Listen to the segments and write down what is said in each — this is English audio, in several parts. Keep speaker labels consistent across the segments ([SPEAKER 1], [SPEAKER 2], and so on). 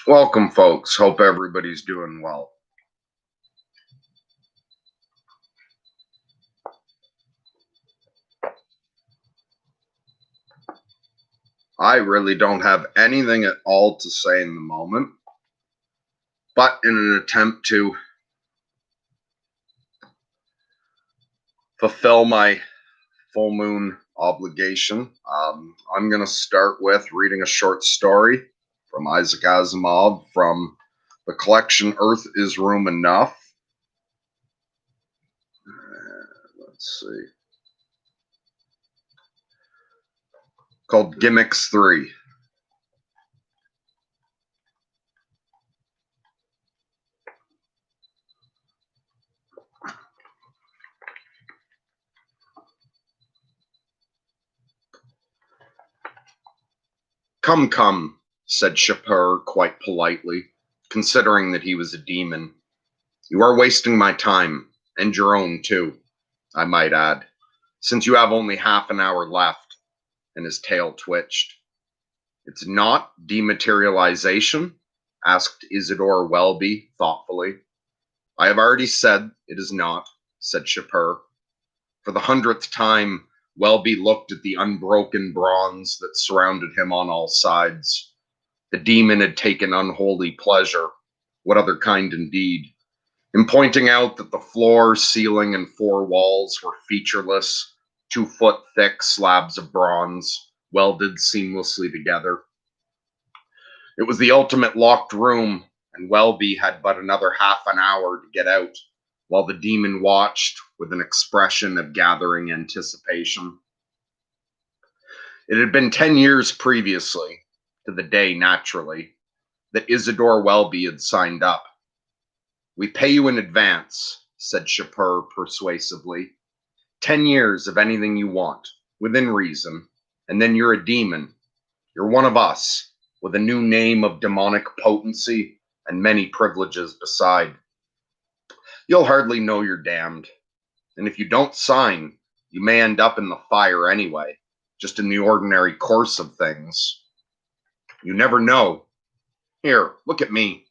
[SPEAKER 1] Welcome, folks. Hope everybody's doing well. I really don't have anything at all to say in the moment, but in an attempt to fulfill my full moon obligation, I'm going to start with reading a short story from Isaac Asimov from the collection Earth is Room Enough. Let's see. Called Gimmicks 3. Come, said Shapur quite politely, considering that he was a demon. You are wasting my time, and your own too, I might add, since you have only half an hour left, and his tail twitched. It's not dematerialization? Asked Isidore Welby thoughtfully. I have already said it is not, said Shapur. For the 100th time, Welby looked at the unbroken bronze that surrounded him on all sides. The demon had taken unholy pleasure, what other kind indeed, in pointing out that the floor, ceiling, and four walls were featureless, 2-foot thick slabs of bronze, welded seamlessly together. It was the ultimate locked room, and Welby had but another half an hour to get out, while the demon watched with an expression of gathering anticipation. It had been 10 years previously, to the day naturally, that Isidore Welby had signed up. We pay you in advance, said Shapur persuasively. 10 years of anything you want, within reason, and then you're a demon. You're one of us, with a new name of demonic potency and many privileges beside. You'll hardly know you're damned, and if you don't sign, you may end up in the fire anyway, just in the ordinary course of things. You never know. Here, look at me.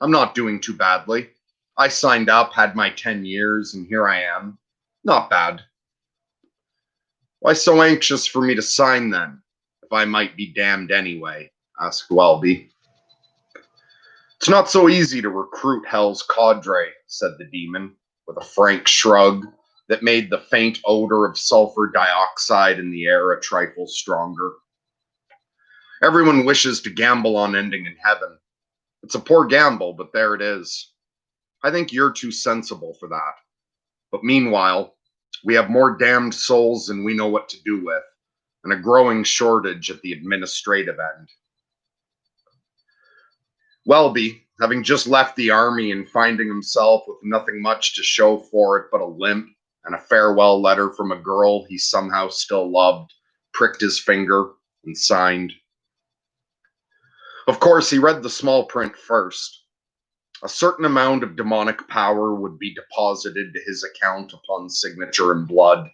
[SPEAKER 1] I'm not doing too badly. I signed up, had my 10 years, and here I am. Not bad. Why so anxious for me to sign then, if I might be damned anyway? Asked Welby. It's not so easy to recruit Hell's cadre, said the demon, with a frank shrug that made the faint odor of sulfur dioxide in the air a trifle stronger. Everyone wishes to gamble on ending in heaven. It's a poor gamble, but there it is. I think you're too sensible for that. But meanwhile, we have more damned souls than we know what to do with, and a growing shortage at the administrative end. Welby, having just left the army and finding himself with nothing much to show for it but a limp and a farewell letter from a girl he somehow still loved, pricked his finger and signed. Of course, he read the small print first. A certain amount of demonic power would be deposited to his account upon signature in blood.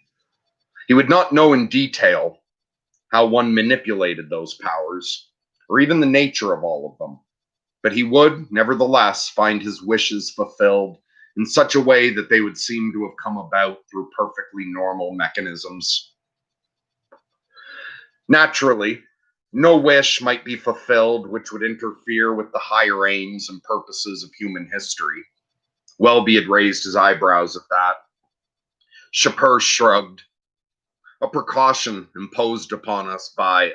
[SPEAKER 1] He would not know in detail how one manipulated those powers, or even the nature of all of them, but he would, nevertheless, find his wishes fulfilled in such a way that they would seem to have come about through perfectly normal mechanisms. Naturally, no wish might be fulfilled which would interfere with the higher aims and purposes of human history. Welby had raised his eyebrows at that. Shapur shrugged. A precaution imposed upon us by,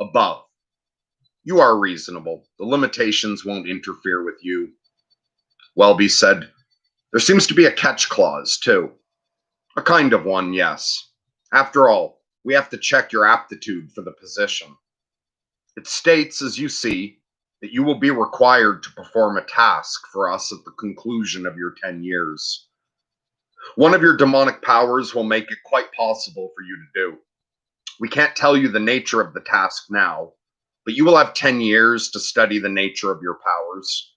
[SPEAKER 1] above. You are reasonable. The limitations won't interfere with you. Welby said, there seems to be a catch clause, too. A kind of one, yes. After all, we have to check your aptitude for the position. It states, as you see, that you will be required to perform a task for us at the conclusion of your 10 years. One of your demonic powers will make it quite possible for you to do. We can't tell you the nature of the task now, but you will have 10 years to study the nature of your powers.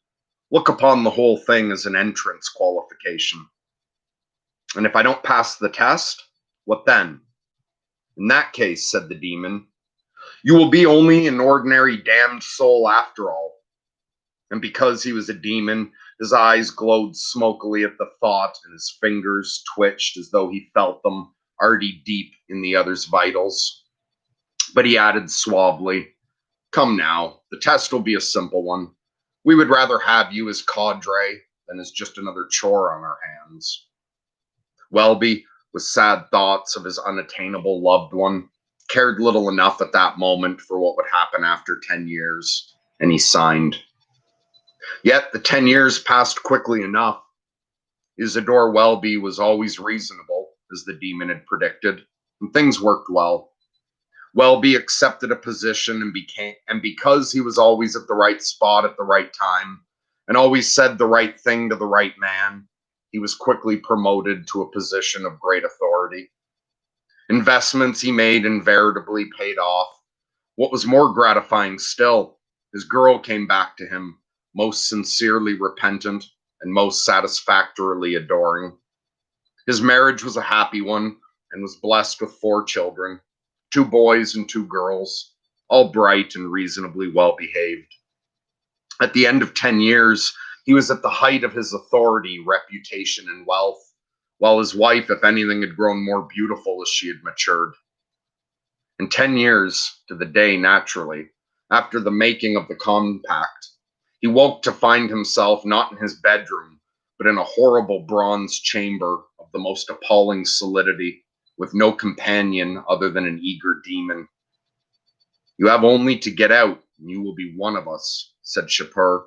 [SPEAKER 1] Look upon the whole thing as an entrance qualification. And if I don't pass the test, what then? In that case, said the demon, you will be only an ordinary damned soul after all. And because he was a demon, his eyes glowed smokily at the thought, and his fingers twitched as though he felt them already deep in the other's vitals. But he added suavely, "Come now, the test will be a simple one. We would rather have you as cadre than as just another chore on our hands." Welby, with sad thoughts of his unattainable loved one, cared little enough at that moment for what would happen after 10 years, and he signed. Yet the 10 years passed quickly enough. Isidore Welby was always reasonable, as the demon had predicted, and things worked well. Welby accepted a position and because he was always at the right spot at the right time, and always said the right thing to the right man, he was quickly promoted to a position of great authority. Investments he made invariably paid off. What was more gratifying still, his girl came back to him, most sincerely repentant and most satisfactorily adoring. His marriage was a happy one and was blessed with 4 children, 2 boys and 2 girls, all bright and reasonably well behaved. At the end of 10 years, he was at the height of his authority, reputation, and wealth, while his wife, if anything, had grown more beautiful as she had matured. In 10 years, to the day naturally, after the making of the compact, he woke to find himself not in his bedroom, but in a horrible bronze chamber of the most appalling solidity, with no companion other than an eager demon. "You have only to get out, and you will be one of us," said Shapur.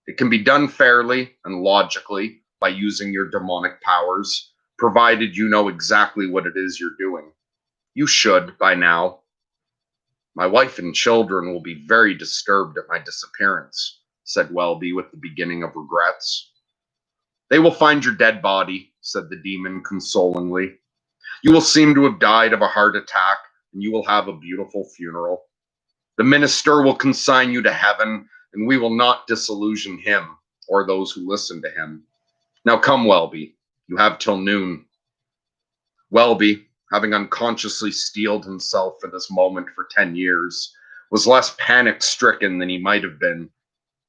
[SPEAKER 1] "It can be done fairly and logically by using your demonic powers, provided you know exactly what it is you're doing. You should, by now. My wife and children will be very disturbed at my disappearance," said Welby with the beginning of regrets. "They will find your dead body," said the demon consolingly. "You will seem to have died of a heart attack, and you will have a beautiful funeral. The minister will consign you to heaven, and we will not disillusion him or those who listen to him. Now come, Welby, you have till noon." Welby, having unconsciously steeled himself for this moment for 10 years, was less panic-stricken than he might have been.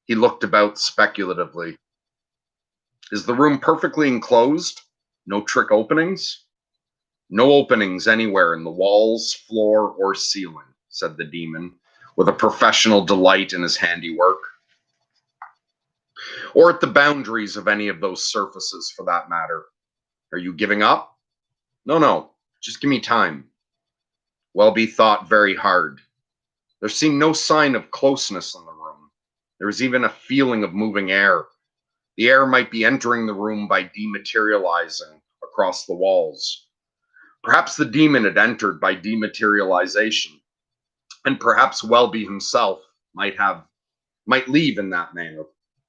[SPEAKER 1] He looked about speculatively. "Is the room perfectly enclosed? No trick openings?" "No openings anywhere in the walls, floor, or ceiling," said the demon, with a professional delight in his handiwork. "Or at the boundaries of any of those surfaces, for that matter. Are you giving up?" No, just give me time." Welby thought very hard. There seemed no sign of closeness in the room. There was even a feeling of moving air. The air might be entering the room by dematerializing across the walls. Perhaps the demon had entered by dematerialization, and perhaps Welby himself might leave in that manner.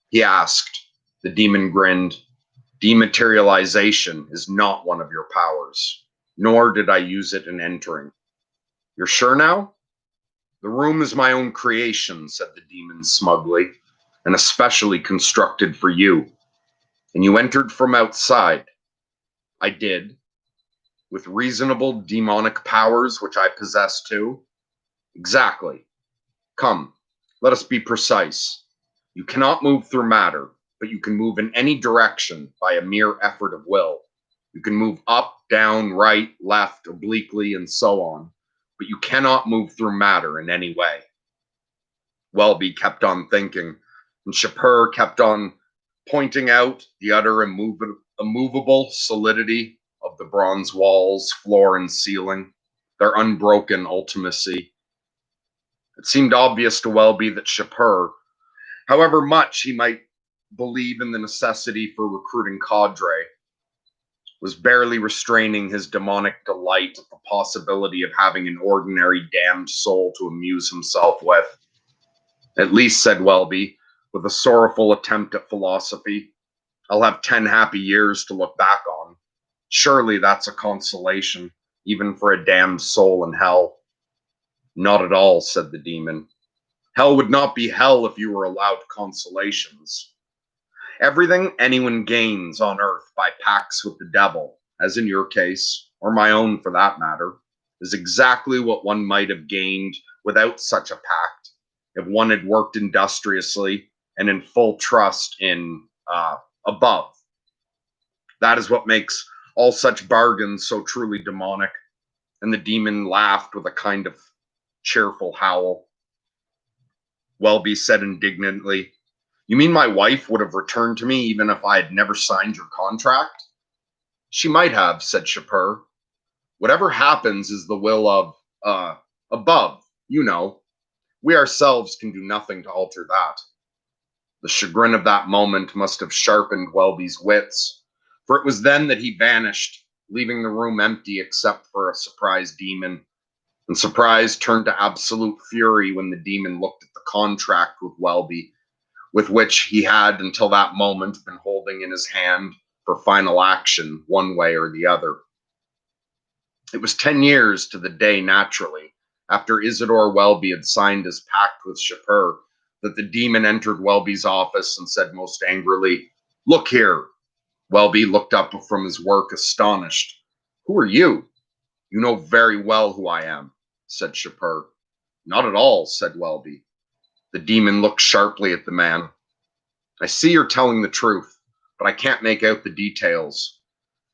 [SPEAKER 1] He asked. The demon grinned. "Dematerialization is not one of your powers, nor did I use it in entering." "You're sure now?" "The room is my own creation," said the demon smugly, "and especially constructed for you. And you entered from outside." "I did." "With reasonable demonic powers, which I possess too?" "Exactly. Come, let us be precise. You cannot move through matter, but you can move in any direction by a mere effort of will. You can move up, down, right, left, obliquely, and so on, but you cannot move through matter in any way." Welby kept on thinking, and Shapur kept on pointing out the utter immovable solidity of the bronze walls, floor, and ceiling, their unbroken ultimacy. It seemed obvious to Welby that Shapur, however much he might believe in the necessity for recruiting cadre, was barely restraining his demonic delight at the possibility of having an ordinary damned soul to amuse himself with. "At least," said Welby, with a sorrowful attempt at philosophy, "I'll have 10 happy years to look back on. Surely that's a consolation, even for a damned soul in hell." "Not at all," said the demon. "Hell would not be hell if you were allowed consolations. Everything anyone gains on earth by pacts with the devil, as in your case, or my own for that matter, is exactly what one might have gained without such a pact, if one had worked industriously and in full trust in above. That is what makes all such bargains so truly demonic. And the demon laughed with a kind of cheerful howl. Welby said indignantly, "You mean my wife would have returned to me even if I had never signed your contract?" "She might have," said Shapur. "Whatever happens is the will of, above, you know. We ourselves can do nothing to alter that." The chagrin of that moment must have sharpened Welby's wits, for it was then that he vanished, leaving the room empty except for a surprised demon. And surprise turned to absolute fury when the demon looked at the contract with Welby, with which he had until that moment been holding in his hand for final action one way or the other. It was 10 years to the day, naturally, after Isidore Welby had signed his pact with Shapur, that the demon entered Welby's office and said most angrily, "Look here." Welby looked up from his work, astonished. "Who are you?" "You know very well who I am," said Shapur. "Not at all," said Welby. The demon looked sharply at the man. "I see you're telling the truth, but I can't make out the details."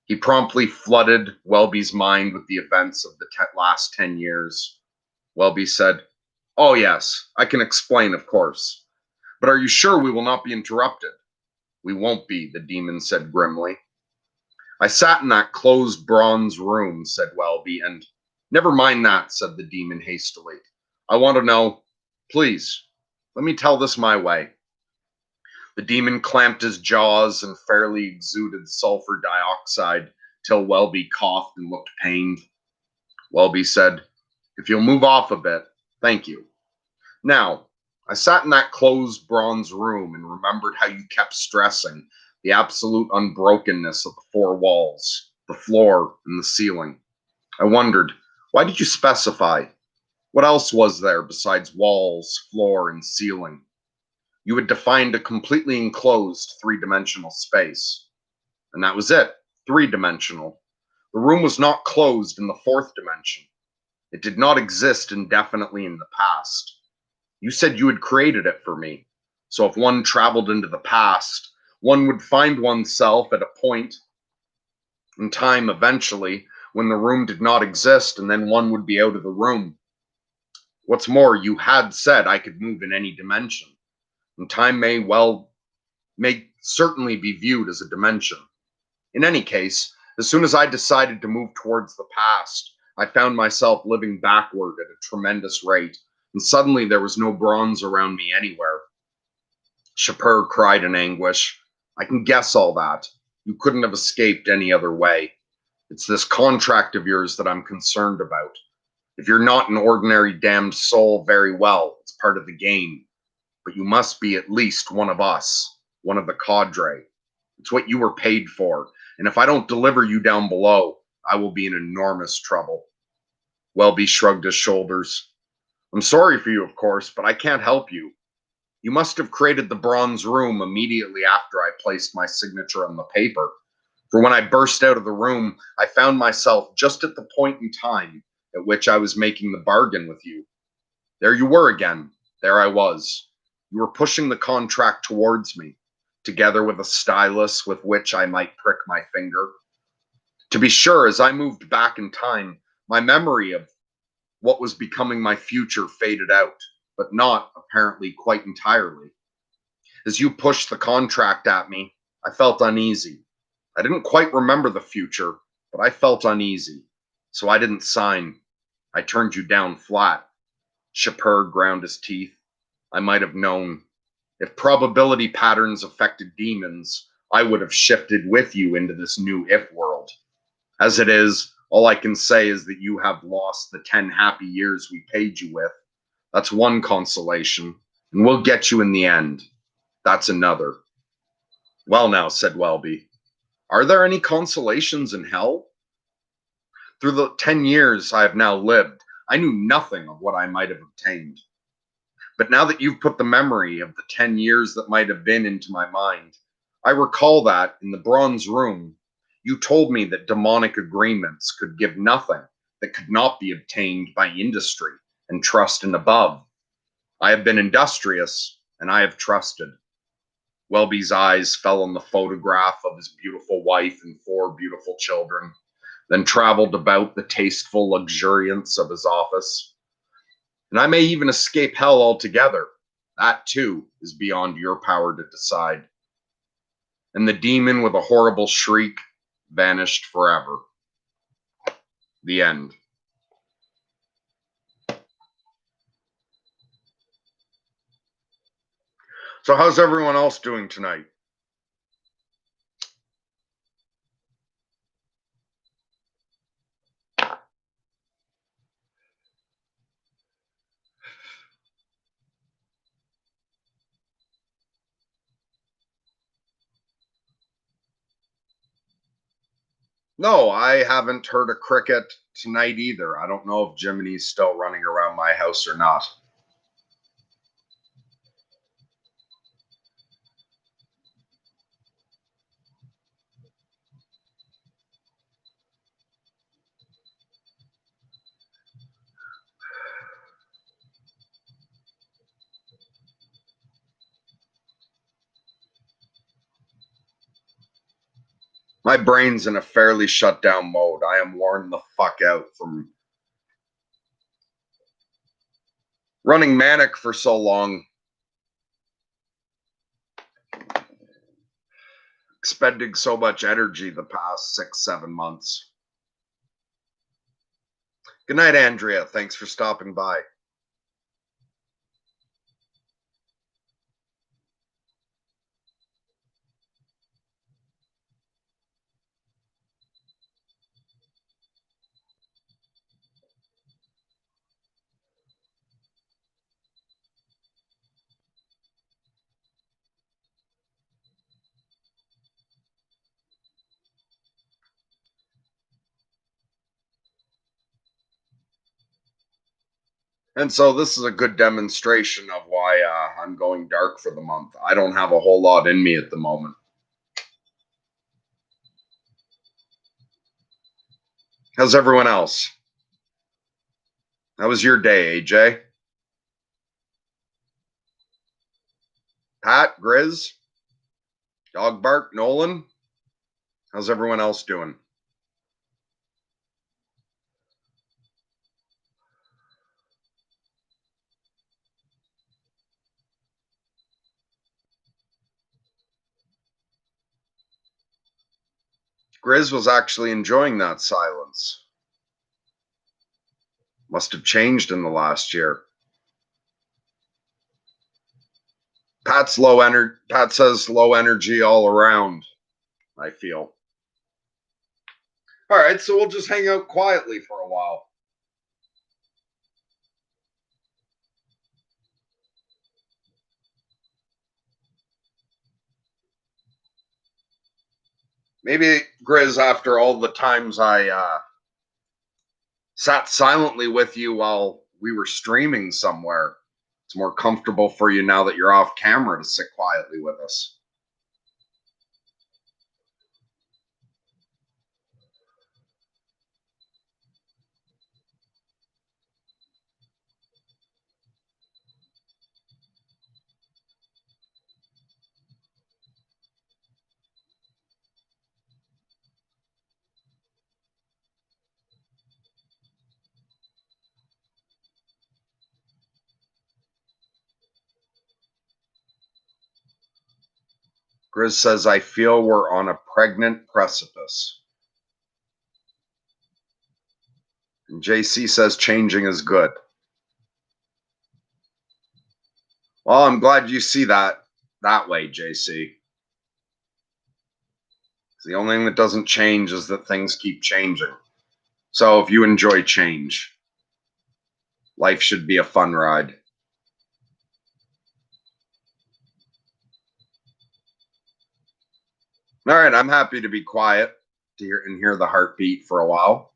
[SPEAKER 1] He promptly flooded Welby's mind with the events of the last 10 years. Welby said, "Oh, yes, I can explain, of course. But are you sure we will not be interrupted?" "We won't be," the demon said grimly. "I sat in that closed bronze room," said Welby, "and—" "Never mind that," said the demon hastily. "I want to know— Please, let me tell this my way." The demon clamped his jaws and fairly exuded sulfur dioxide till Welby coughed and looked pained. Welby said, "If you'll move off a bit, thank you. Now, I sat in that closed bronze room and remembered how you kept stressing the absolute unbrokenness of the four walls, the floor, and the ceiling. I wondered, why did you specify? What else was there besides walls, floor, and ceiling? You had defined a completely enclosed three-dimensional space. And that was it, three-dimensional. The room was not closed in the fourth dimension. It did not exist indefinitely in the past. You said you had created it for me. So if one traveled into the past, one would find oneself at a point in time eventually when the room did not exist, and then one would be out of the room. What's more, you had said I could move in any dimension, and time may certainly be viewed as a dimension. In any case, as soon as I decided to move towards the past, I found myself living backward at a tremendous rate, and suddenly there was no bronze around me anywhere. Shapur cried in anguish. "I can guess all that. You couldn't have escaped any other way. It's this contract of yours that I'm concerned about. If you're not an ordinary damned soul, very well, it's part of the game. But you must be at least one of us, one of the cadre. It's what you were paid for, and if I don't deliver you down below, I will be in enormous trouble." Welby shrugged his shoulders. "I'm sorry for you, of course, but I can't help you. You must have created the bronze room immediately after I placed my signature on the paper. For when I burst out of the room, I found myself just at the point in time at which I was making the bargain with you. There you were again. There I was. You were pushing the contract towards me, together with a stylus with which I might prick my finger. To be sure, as I moved back in time, my memory of what was becoming my future faded out, but not, apparently, quite entirely. As you pushed the contract at me, I felt uneasy. I didn't quite remember the future, but I felt uneasy. So I didn't sign. I turned you down flat." Shapur ground his teeth. "I might have known. If probability patterns affected demons, I would have shifted with you into this new if world. As it is, all I can say is that you have lost the 10 happy years we paid you with. That's one consolation, and we'll get you in the end. That's another." "Well now," said Welby, "are there any consolations in hell? Through the 10 years I have now lived, I knew nothing of what I might have obtained. But now that you've put the memory of the 10 years that might have been into my mind, I recall that, in the bronze room, you told me that demonic agreements could give nothing that could not be obtained by industry and trust in above. I have been industrious, and I have trusted. Welby's eyes fell on the photograph of his beautiful wife and 4 beautiful children, then traveled about the tasteful luxuriance of his office. And I may even escape hell altogether. That, too, is beyond your power to decide. And the demon, with a horrible shriek, vanished forever. The end. So how's everyone else doing tonight? No, I haven't heard a cricket tonight either. I don't know if Jiminy's still running around my house or not. My brain's in a fairly shut down mode. I am worn the fuck out from running manic for so long, expending so much energy the past 6, 7 months. Good night, Andrea. Thanks for stopping by. And so this is a good demonstration of why I'm going dark for the month. I don't have a whole lot in me at the moment. How's everyone else? How was your day, AJ? Pat, Grizz, Dog Bark, Nolan? How's everyone else doing? Grizz was actually enjoying that silence. Must have changed in the last year. Pat says low energy all around, I feel. All right, so we'll just hang out quietly for a while. Maybe, Grizz, after all the times I sat silently with you while we were streaming somewhere, it's more comfortable for you now that you're off camera to sit quietly with us. Grizz says, I feel we're on a pregnant precipice. And JC says, changing is good. Well, I'm glad you see that way, JC. The only thing that doesn't change is that things keep changing. So if you enjoy change, life should be a fun ride. All right, I'm happy to be quiet to hear the heartbeat for a while.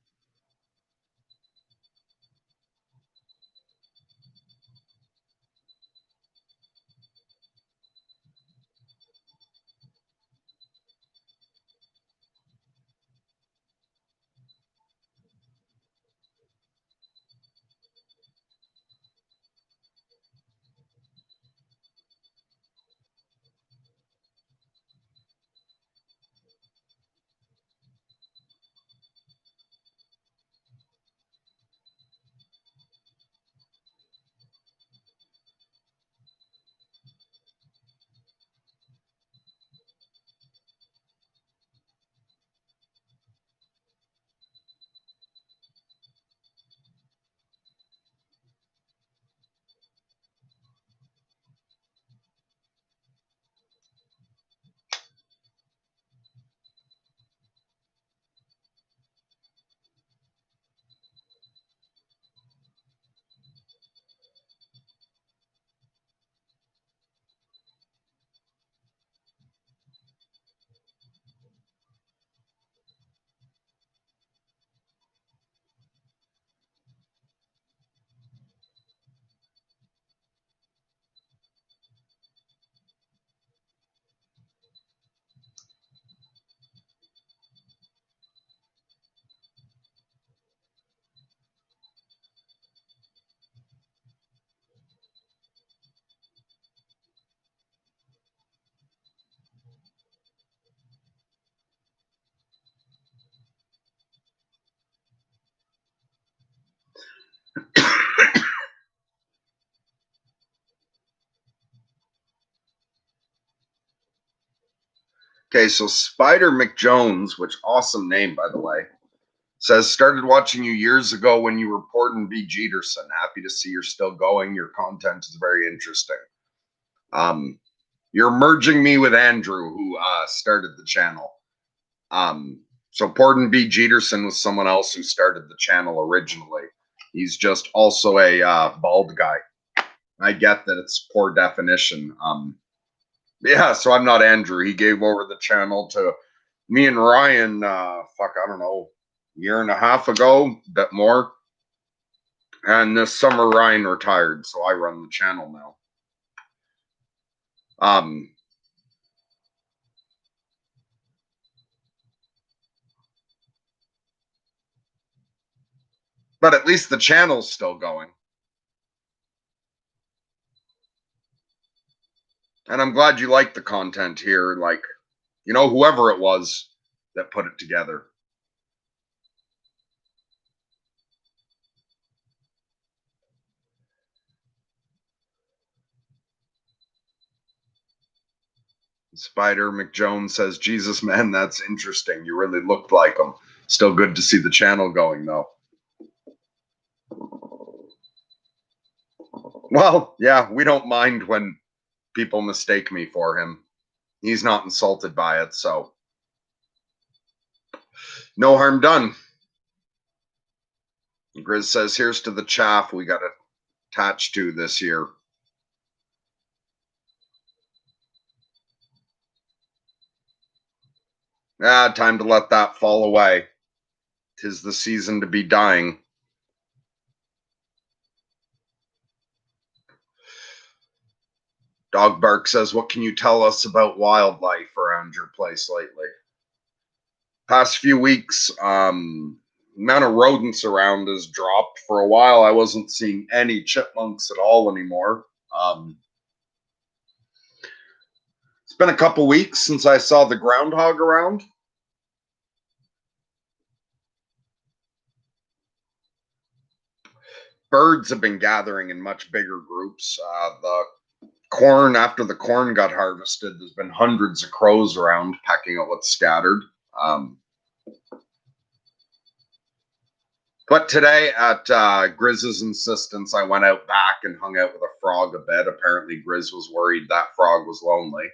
[SPEAKER 1] Okay, so Spider McJones, which awesome name by the way, says started watching you years ago when you were Porden B. Jeterson. Happy to see you're still going. Your content is very interesting. Um, you're merging me with Andrew, who started the channel. So Porden B. Jeterson was someone else who started the channel originally. He's just also a bald guy. I get that it's poor definition. Yeah, so I'm not Andrew. He gave over the channel to me and Ryan, I don't know, a year and a half ago, a bit more. And this summer Ryan retired, so I run the channel now. But at least the channel's still going. And I'm glad you like the content here, like, whoever it was that put it together. Spider McJones says, Jesus, man, that's interesting. You really looked like him. Still good to see the channel going, though. Well, yeah, we don't mind when people mistake me for him. He's not insulted by it, so no harm done. Grizz says, here's to the chaff we got attached to this year. Time to let that fall away. 'Tis the season to be dying. Dog Bark says, what can you tell us about wildlife around your place lately? Past few weeks, amount of rodents around has dropped. For a while, I wasn't seeing any chipmunks at all anymore. It's been a couple weeks since I saw the groundhog around. Birds have been gathering in much bigger groups. The corn, after the corn got harvested, there's been hundreds of crows around pecking at what's scattered. But today, at Grizz's insistence, I went out back and hung out with a frog a bit. Apparently, Grizz was worried that frog was lonely.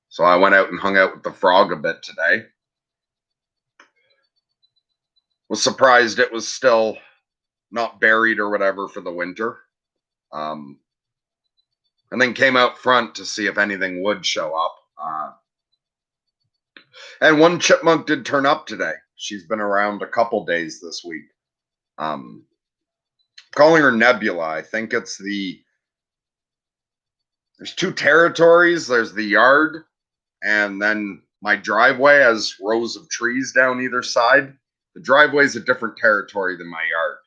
[SPEAKER 1] So I went out and hung out with the frog a bit today. Was surprised it was still not buried or whatever for the winter. And then came out front to see if anything would show up. And one chipmunk did turn up today. She's been around a couple days this week. Calling her Nebula. I think it's there's two territories. There's the yard, and then my driveway has rows of trees down either side. The driveway is a different territory than my yard.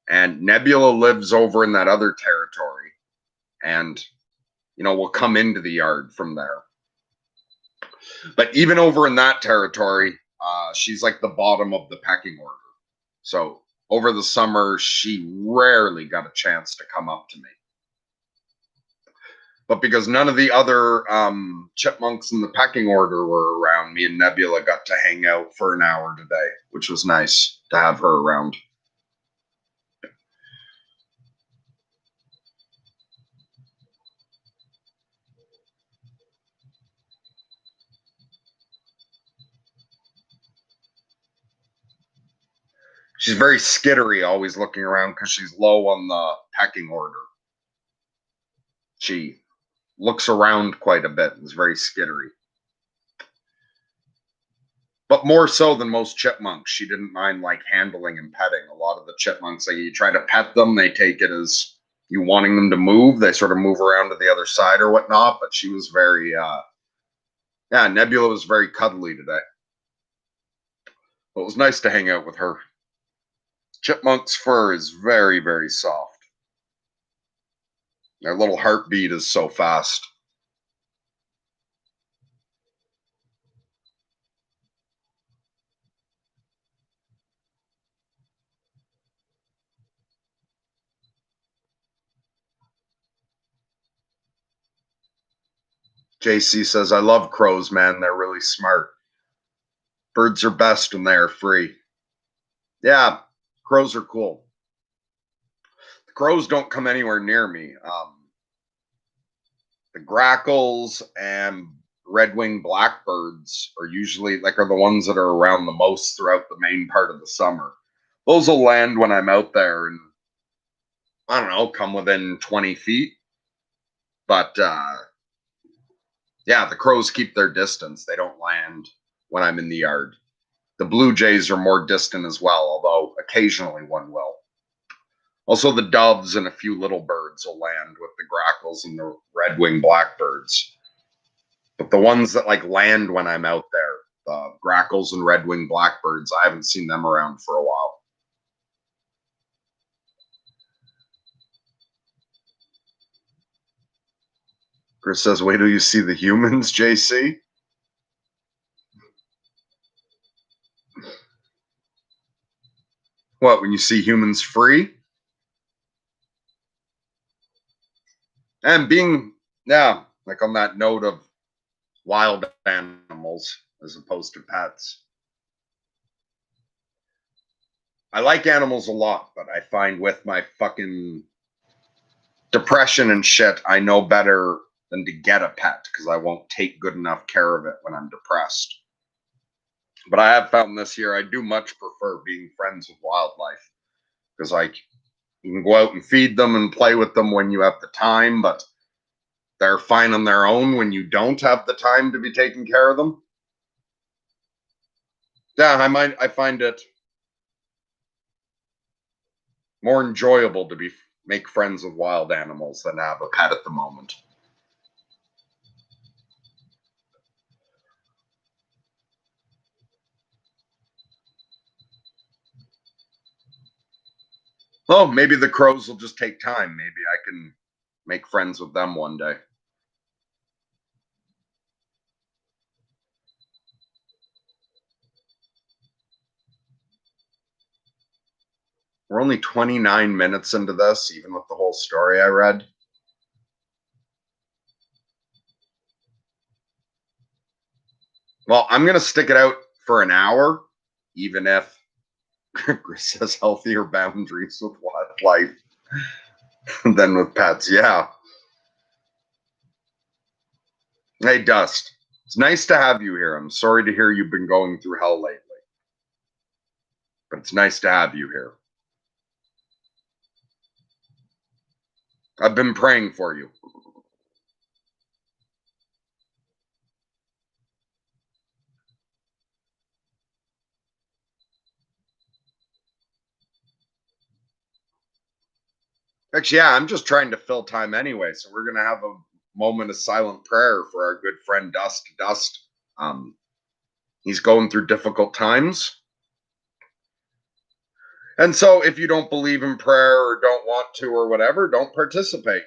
[SPEAKER 1] And Nebula lives over in that other territory, and will come into the yard from there. But even over in that territory, she's like the bottom of the pecking order. So over the summer, she rarely got a chance to come up to me. But because none of the other chipmunks in the pecking order were around, me and Nebula got to hang out for an hour today, which was nice to have her around. She's very skittery, always looking around because she's low on the pecking order. She looks around quite a bit and is very skittery. But more so than most chipmunks, she didn't mind like handling and petting. A lot of the chipmunks, like you try to pet them, they take it as you wanting them to move. They sort of move around to the other side or whatnot. But she was very, Nebula was very cuddly today. But it was nice to hang out with her. Chipmunk's fur is very, very soft. Their little heartbeat is so fast. JC says, I love crows, man. They're really smart. Birds are best when they are free. Yeah, crows are cool. The crows don't come anywhere near me. The grackles and red-winged blackbirds are usually are the ones that are around the most throughout the main part of the summer. Those will land when I'm out there and I don't know, come within 20 feet. But yeah, the crows keep their distance. They don't land when I'm in the yard. The blue jays are more distant as well, although occasionally one will. Also, the doves and a few little birds will land with the grackles and the red-winged blackbirds. But the ones that land when I'm out there, the grackles and red-winged blackbirds, I haven't seen them around for a while. Chris says, wait till you see the humans, JC. What, when you see humans free? And being, yeah, on that note of wild animals as opposed to pets. I like animals a lot, but I find with my fucking depression and shit, I know better than to get a pet because I won't take good enough care of it when I'm depressed. But I have found this year I do much prefer being friends with wildlife because you can go out and feed them and play with them when you have the time, but they're fine on their own when you don't have the time to be taking care of them. Yeah, I find it more enjoyable to make friends with wild animals than have a pet at the moment. Oh, maybe the crows will just take time. Maybe I can make friends with them one day. We're only 29 minutes into this, even with the whole story I read. Well, I'm going to stick it out for an hour, even if Chris says healthier boundaries with wildlife than with pets. Yeah. Hey, Dust. It's nice to have you here. I'm sorry to hear you've been going through hell lately, but it's nice to have you here. I've been praying for you. Actually, yeah, I'm just trying to fill time anyway. So we're going to have a moment of silent prayer for our good friend Dust. Dust. He's going through difficult times. And so if you don't believe in prayer or don't want to or whatever, don't participate.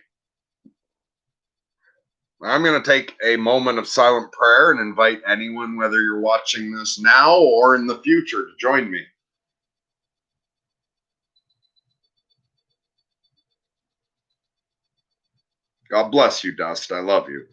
[SPEAKER 1] I'm going to take a moment of silent prayer and invite anyone, whether you're watching this now or in the future, to join me. God bless you, Dust. I love you.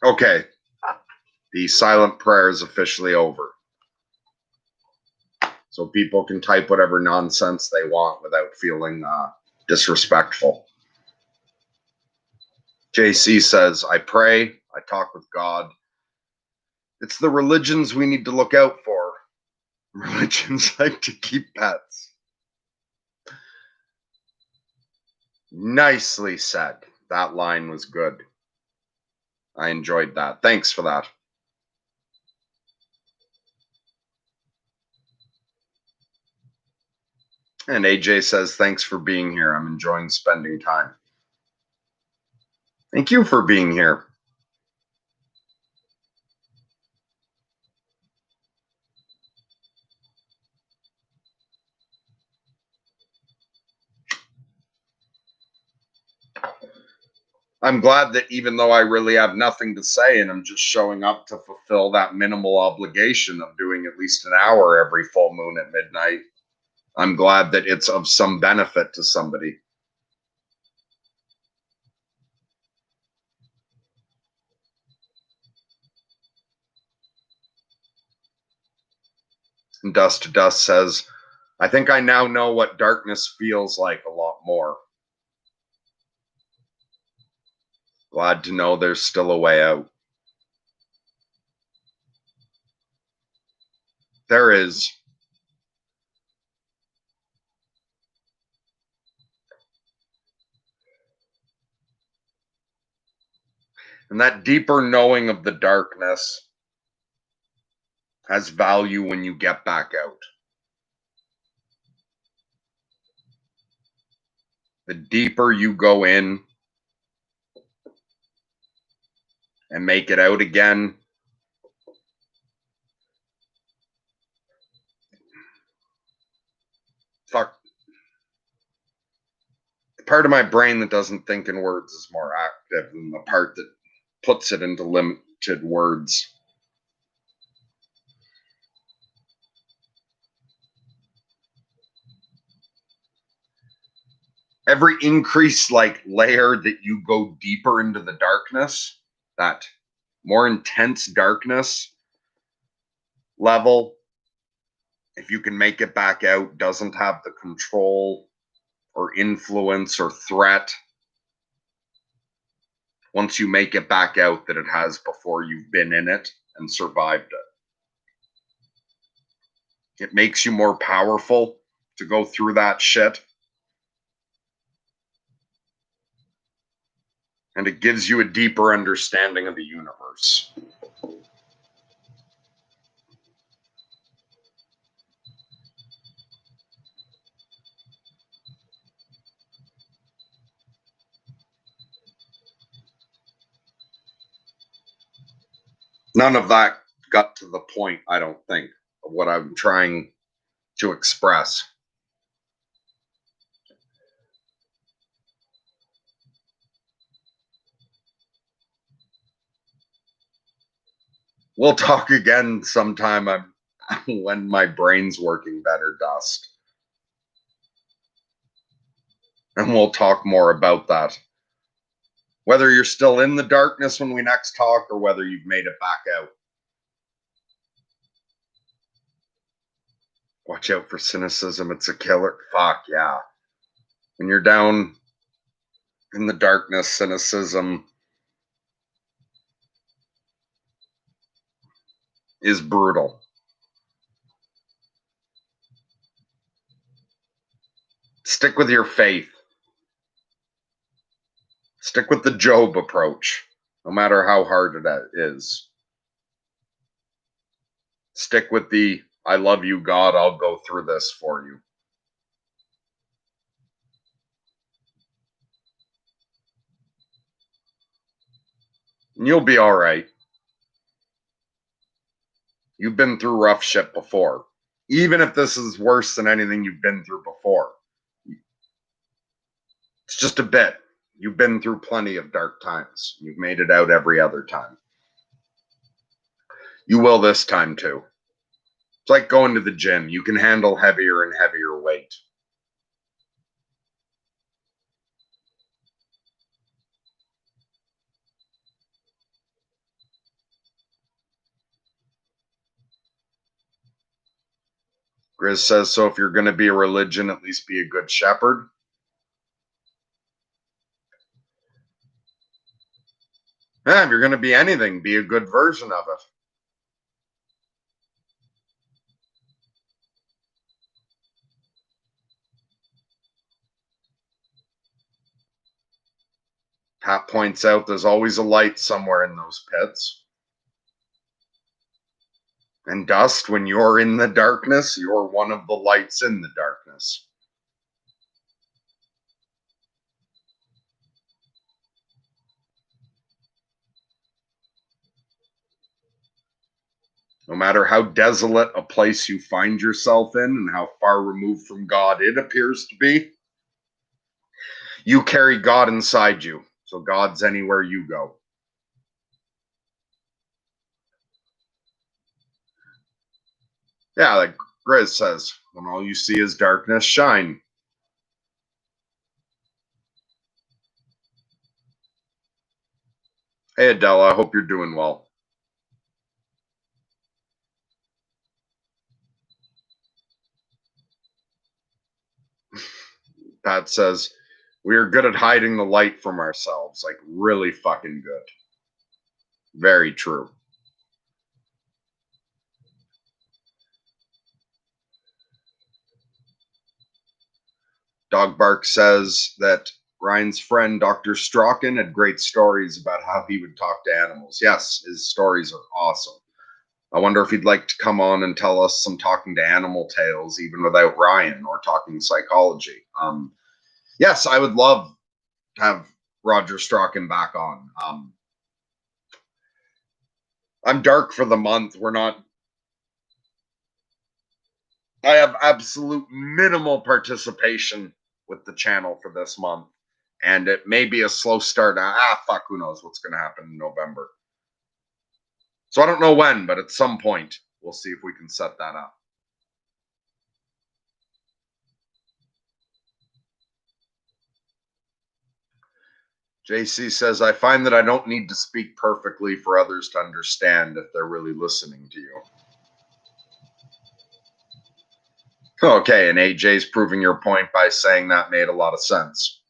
[SPEAKER 1] Okay. The silent prayer is officially over. So people can type whatever nonsense they want without feeling disrespectful. JC says, I pray, I talk with God. It's the religions we need to look out for. Religions like to keep pets. Nicely said. That line was good. I enjoyed that. Thanks for that. And AJ says, thanks for being here. I'm enjoying spending time. Thank you for being here. I'm glad that even though I really have nothing to say and I'm just showing up to fulfill that minimal obligation of doing at least an hour every full moon at midnight, I'm glad that it's of some benefit to somebody. And Dust to Dust says, I think I now know what darkness feels like a lot more. Glad to know there's still a way out. There is. And that deeper knowing of the darkness has value when you get back out. The deeper you go in and make it out again, fuck. The part of my brain that doesn't think in words is more active than the part that puts it into limited words. Every increased layer that you go deeper into the darkness, that more intense darkness level, if you can make it back out, doesn't have the control or influence or threat once you make it back out that it has before you've been in it and survived it. It makes you more powerful to go through that shit. And it gives you a deeper understanding of the universe. None of that got to the point, I don't think, of what I'm trying to express. We'll talk again sometime when my brain's working better, Dust. And we'll talk more about that. Whether you're still in the darkness when we next talk or whether you've made it back out. Watch out for cynicism. It's a killer. Fuck yeah. When you're down in the darkness, cynicism is brutal. Stick with your faith. Stick with the Job approach, no matter how hard it is. Stick with the I love you, God, I'll go through this for you. And you'll be all right. You've been through rough shit before. Even if this is worse than anything you've been through before, it's just a bit. You've been through plenty of dark times. You've made it out every other time. You will this time too. It's like going to the gym. You can handle heavier and heavier weight. Grizz says, so if you're going to be a religion, at least be a good shepherd. Yeah, if you're going to be anything, be a good version of it. Pat points out there's always a light somewhere in those pits. And Dust, when you're in the darkness, you're one of the lights in the darkness. No matter how desolate a place you find yourself in and how far removed from God it appears to be, you carry God inside you. So God's anywhere you go. Yeah, like Grizz says, when all you see is darkness, shine. Hey, Adela, I hope you're doing well. Pat says, we are good at hiding the light from ourselves. Like, really fucking good. Very true. Dog Bark says that Ryan's friend, Dr. Strachan, had great stories about how he would talk to animals. Yes, his stories are awesome. I wonder if he'd like to come on and tell us some talking to animal tales, even without Ryan, or talking psychology. Yes, I would love to have Roger Strachan back on. I'm dark for the month. We're not. I have absolute minimal participation with the channel for this month, and it may be a slow start. Fuck, who knows what's going to happen in November. So I don't know when, but at some point, we'll see if we can set that up. JC says, I find that I don't need to speak perfectly for others to understand if they're really listening to you. Okay, and AJ's proving your point by saying that made a lot of sense.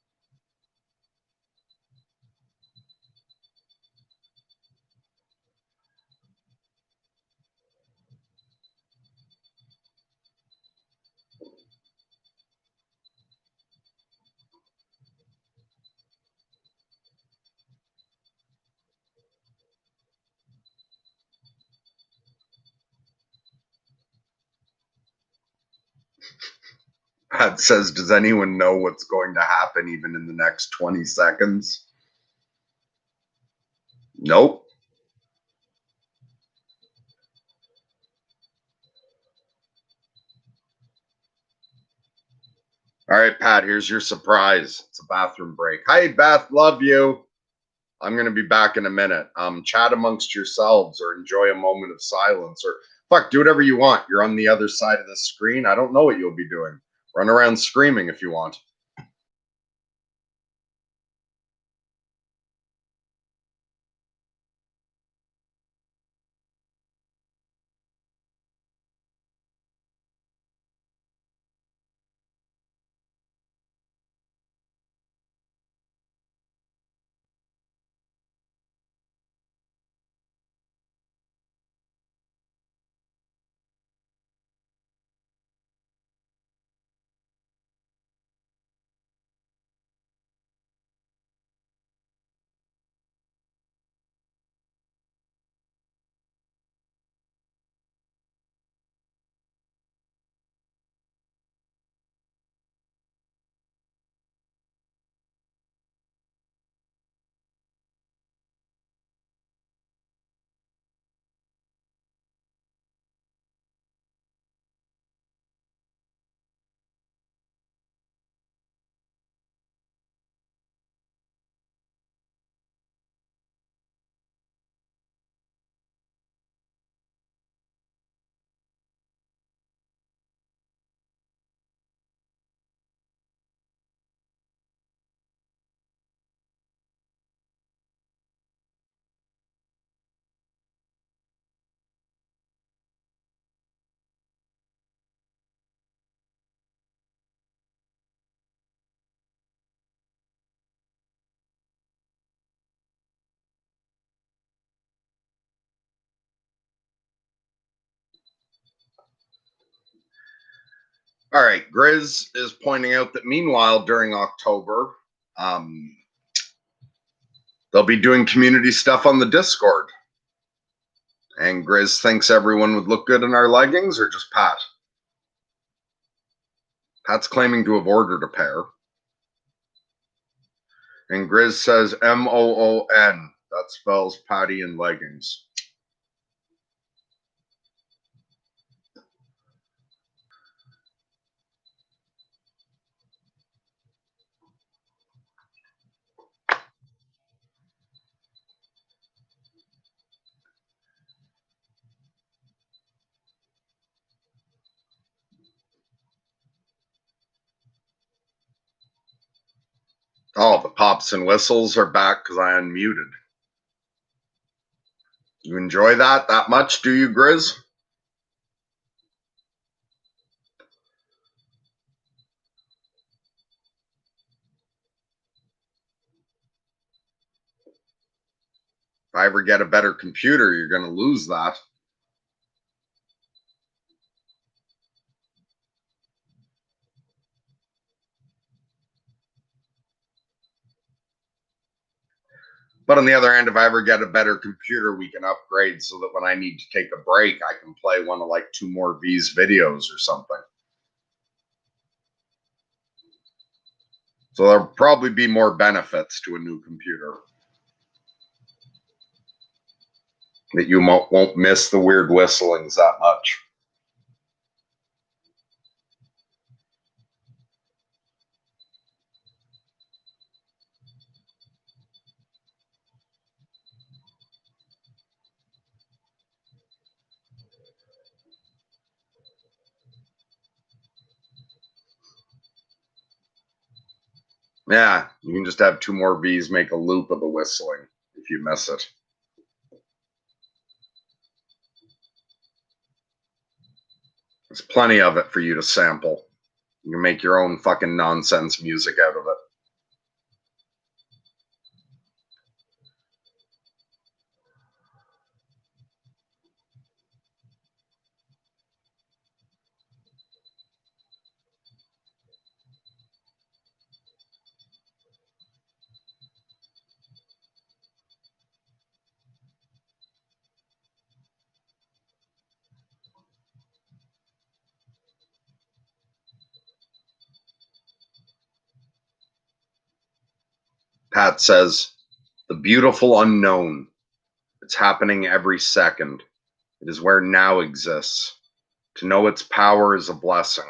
[SPEAKER 1] Pat says, does anyone know what's going to happen even in the next 20 seconds? Nope. All right, Pat, here's your surprise. It's a bathroom break. Hi, Beth, love you. I'm going to be back in a minute. Chat amongst yourselves or enjoy a moment of silence or fuck, do whatever you want. You're on the other side of the screen. I don't know what you'll be doing. Run around screaming if you want. All right, Grizz is pointing out that meanwhile, during October, um, they'll be doing community stuff on the Discord. And Grizz thinks everyone would look good in our leggings, or just Pat? Pat's claiming to have ordered a pair. And Grizz says Moon. That spells Patty in leggings. Oh, the pops and whistles are back because I unmuted. You enjoy that much, do you, Grizz? If I ever get a better computer, you're going to lose that. But on the other hand, if I ever get a better computer, we can upgrade so that when I need to take a break, I can play one of like 2 more V's videos or something. So there'll probably be more benefits to a new computer. That you won't miss the weird whistlings that much. Yeah, you can just have 2 more V's make a loop of the whistling if you miss it. There's plenty of it for you to sample. You can make your own fucking nonsense music out of it. Pat says, the beautiful unknown. It's happening every second. It is where now exists. To know its power is a blessing.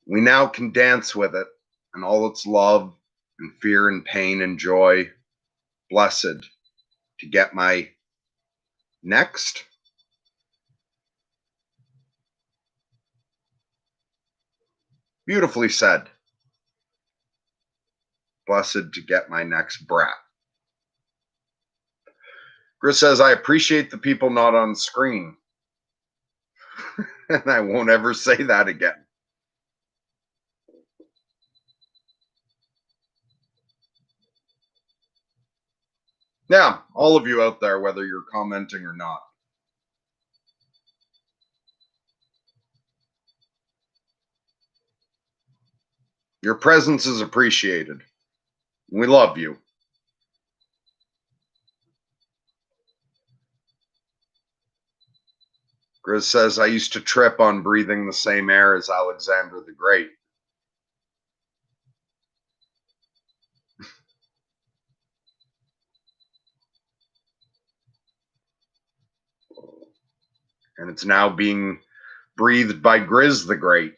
[SPEAKER 1] We now can dance with it and all its love and fear and pain and joy. Blessed to get my next. Beautifully said. Blessed to get my next brat. Chris says, I appreciate the people not on screen. And I won't ever say that again. Yeah, all of you out there, whether you're commenting or not. Your presence is appreciated. We love you. Grizz says, I used to trip on breathing the same air as Alexander the Great. And it's now being breathed by Grizz the Great.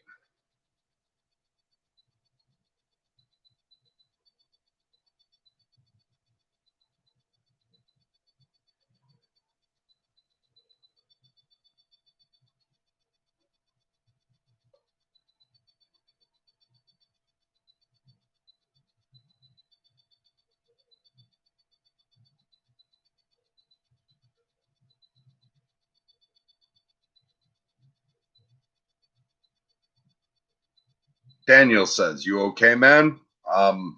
[SPEAKER 1] Daniel says, you okay, man? I'm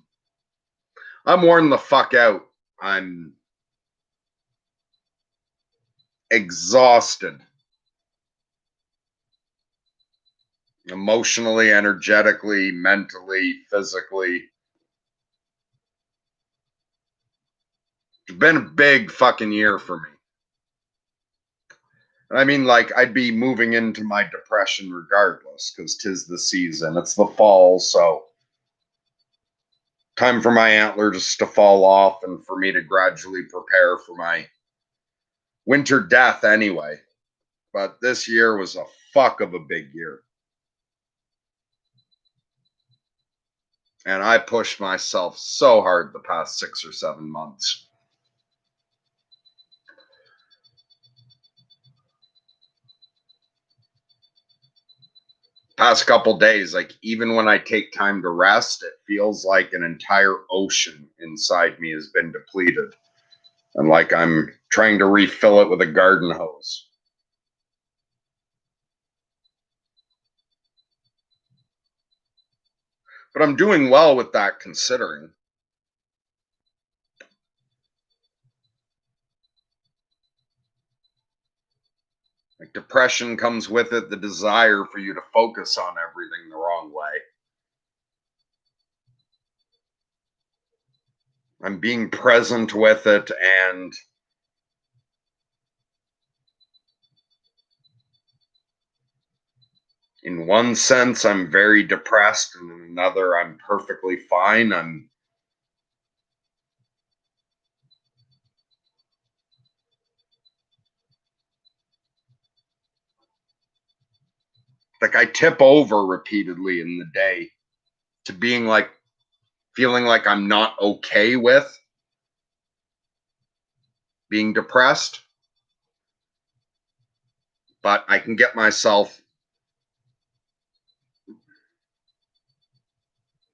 [SPEAKER 1] worn the fuck out. I'm exhausted. emotionally, energetically, mentally, physically. It's been a big fucking year for me. I mean, like, I'd be moving into my depression regardless, because 'tis the season. It's the fall, so time for my antlers to fall off and for me to gradually prepare for my winter death anyway. But this year was a fuck of a big year. And I pushed myself so hard the past 6 or 7 months. Past couple days, like even when I take time to rest, it feels like an entire ocean inside me has been depleted. And like I'm trying to refill it with a garden hose. But I'm doing well with that considering. Like depression comes with it the desire for you to focus on everything the wrong way. I'm being present with it, and in one sense I'm very depressed, and in another I'm perfectly fine. I'm like I tip over repeatedly in the day to being like feeling like I'm not okay with being depressed, but I can get myself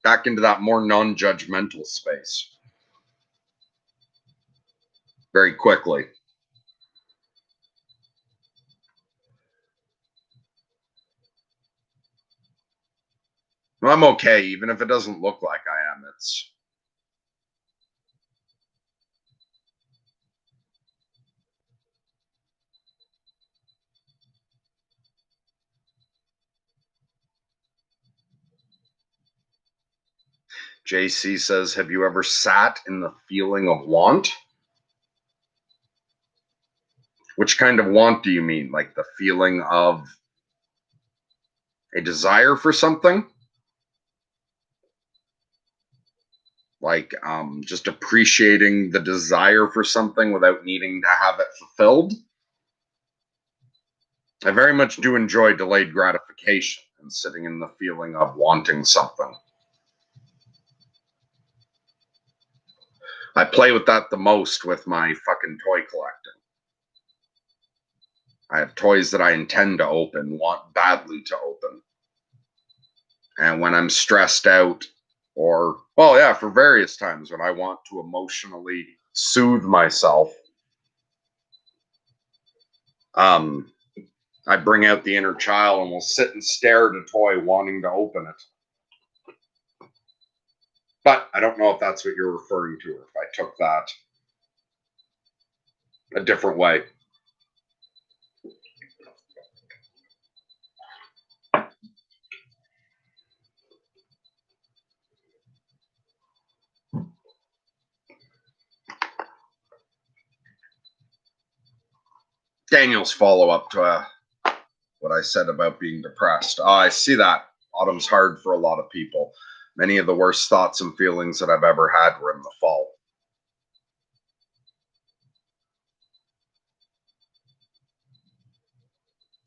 [SPEAKER 1] back into that more non-judgmental space very quickly. I'm okay, even if it doesn't look like I am. It's JC says, have you ever sat in the feeling of want? Which kind of want do you mean? Like the feeling of a desire for something? Like just appreciating the desire for something without needing to have it fulfilled? I very much do enjoy delayed gratification and sitting in the feeling of wanting something. I play with that the most with my fucking toy collecting. I have toys that I intend to open, want badly to open. And when I'm stressed out, or, well, yeah, for various times when I want to emotionally soothe myself, um, I bring out the inner child and will sit and stare at a toy wanting to open it. But I don't know if that's what you're referring to, or if I took that a different way. Daniel's follow up to what I said about being depressed. Oh, I see that. Autumn's hard for a lot of people. Many of the worst thoughts and feelings that I've ever had were in the fall.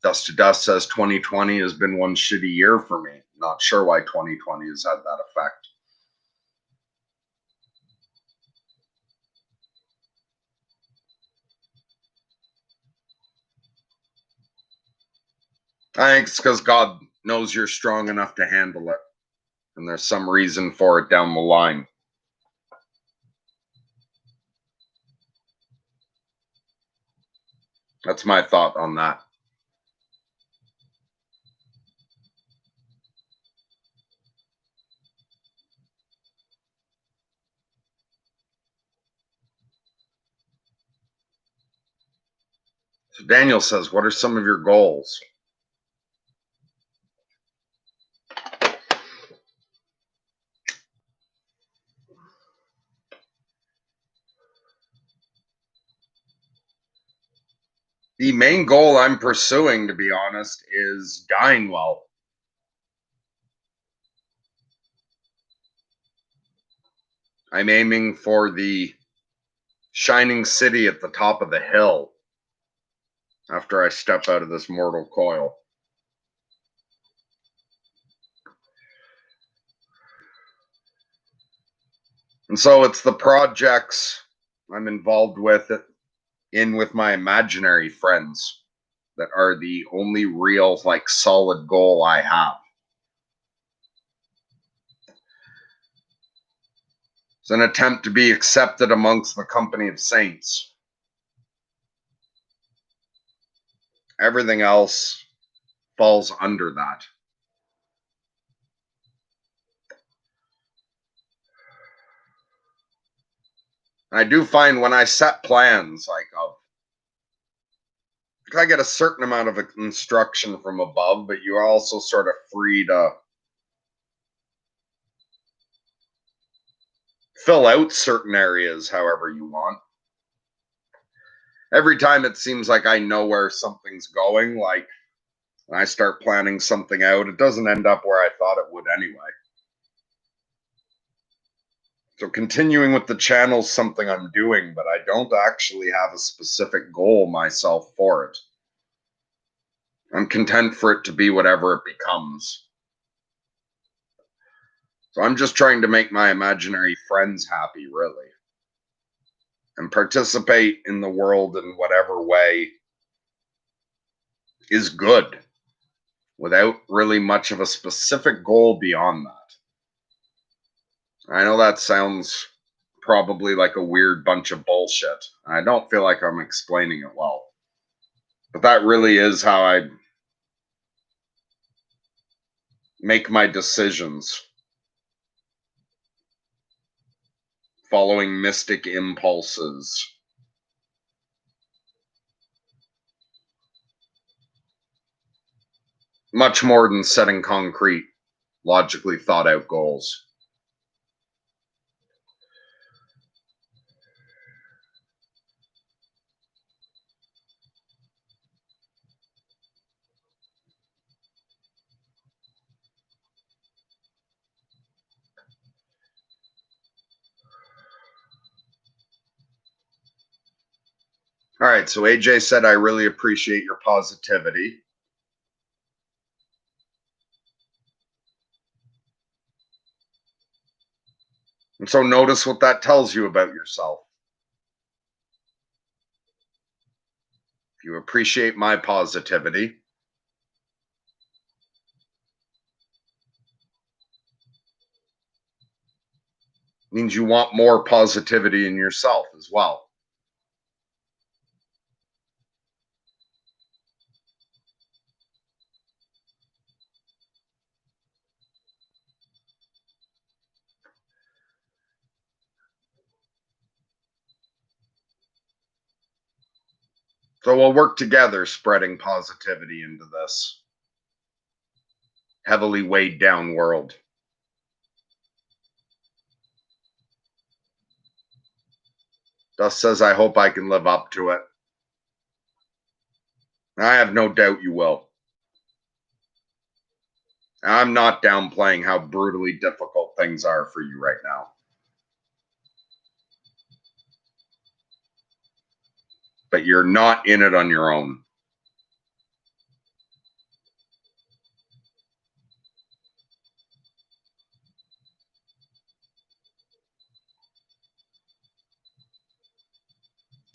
[SPEAKER 1] Dust to Dust says 2020 has been one shitty year for me. Not sure why 2020 has had that effect. I think it's because God knows you're strong enough to handle it. And there's some reason for it down the line. That's my thought on that. So Daniel says, what are some of your goals? The main goal I'm pursuing, to be honest, is dying well. I'm aiming for the shining city at the top of the hill after I step out of this mortal coil. And so it's the projects I'm involved with with my imaginary friends that are the only real, solid goal I have. It's an attempt to be accepted amongst the company of saints. Everything else falls under that. I do find when I set plans, I get a certain amount of instruction from above, but you're also sort of free to fill out certain areas however you want. Every time it seems like I know where something's going, like when I start planning something out, it doesn't end up where I thought it would anyway. So continuing with the channel's something I'm doing, but I don't actually have a specific goal myself for it. I'm content for it to be whatever it becomes. So I'm just trying to make my imaginary friends happy, really, and participate in the world in whatever way is good, without really much of a specific goal beyond that. I know that sounds probably like a weird bunch of bullshit. I don't feel like I'm explaining it well. But that really is how I make my decisions, following mystic impulses. Much more than setting concrete, logically thought out goals. All right, so AJ said, I really appreciate your positivity. And so notice what that tells you about yourself. If you appreciate my positivity, means you want more positivity in yourself as well. So we'll work together spreading positivity into this heavily weighed down world. Thus says, I hope I can live up to it. I have no doubt you will. I'm not downplaying how brutally difficult things are for you right now. But you're not in it on your own.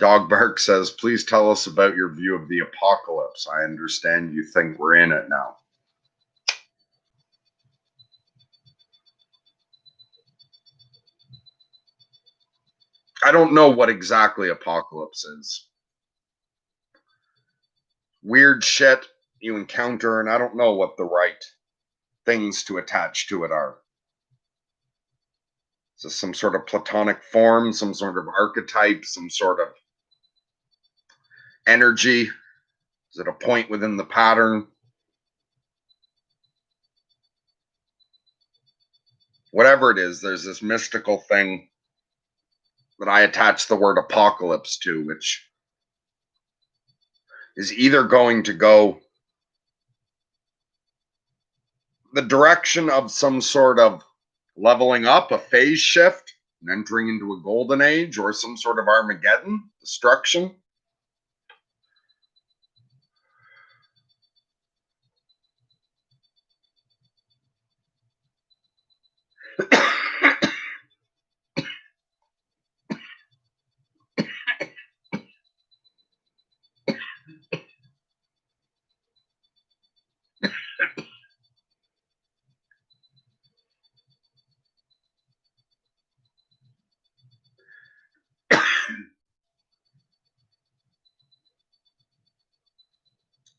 [SPEAKER 1] Dogbark says, please tell us about your view of the apocalypse. I understand you think we're in it now. I don't know what exactly apocalypse is. Weird shit you encounter, and I don't know what the right things to attach to it are. Is this some sort of platonic form, some sort of archetype, some sort of energy? Is it a point within the pattern? Whatever it is, there's this mystical thing that I attach the word apocalypse to, which is either going to go the direction of some sort of leveling up, a phase shift, and entering into a golden age, or some sort of Armageddon, destruction.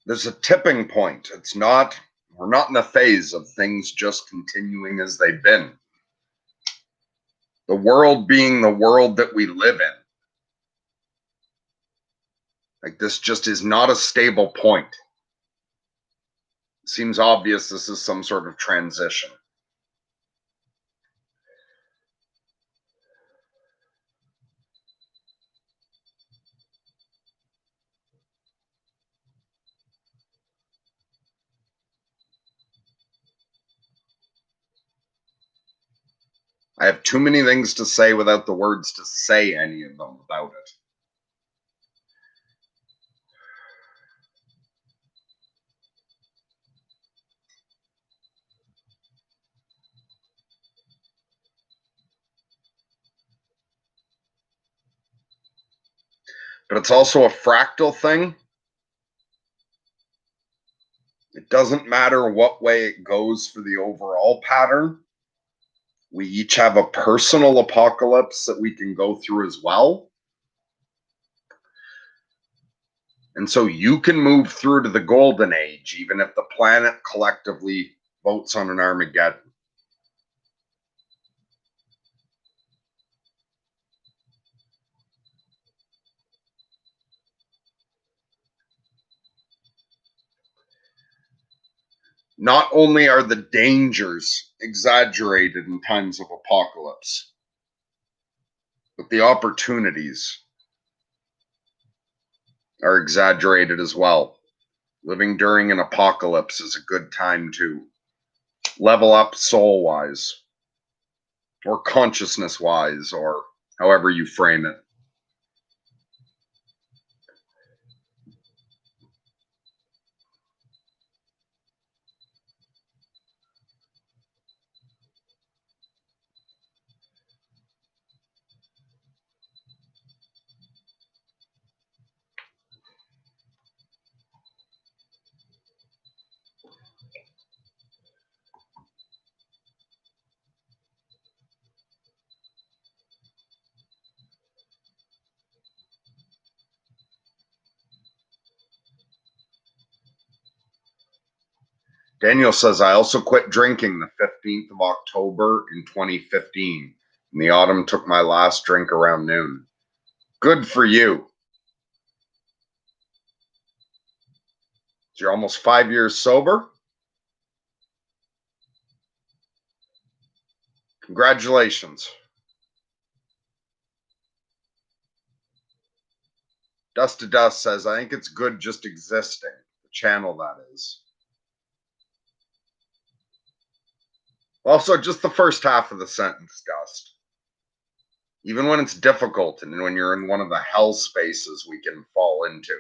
[SPEAKER 1] There's a tipping point. We're not in a phase of things just continuing as they've been. The world being the world that we live in. Like, this just is not a stable point. It seems obvious this is some sort of transition. I have too many things to say without the words to say any of them about it. But it's also a fractal thing. It doesn't matter what way it goes for the overall pattern. We each have a personal apocalypse that we can go through as well. And so you can move through to the golden age, even if the planet collectively votes on an Armageddon. Not only are the dangers exaggerated in times of apocalypse, but the opportunities are exaggerated as well. Living during an apocalypse is a good time to level up soul-wise, or consciousness-wise, or however you frame it. Daniel says, I also quit drinking the 15th of October in 2015. In the autumn, took my last drink around noon. Good for you. So you're almost 5 years sober? Congratulations. Dust to Dust says, I think it's good just existing. The channel, that is. Also, just the first half of the sentence, Dust. Even when it's difficult and when you're in one of the hell spaces we can fall into,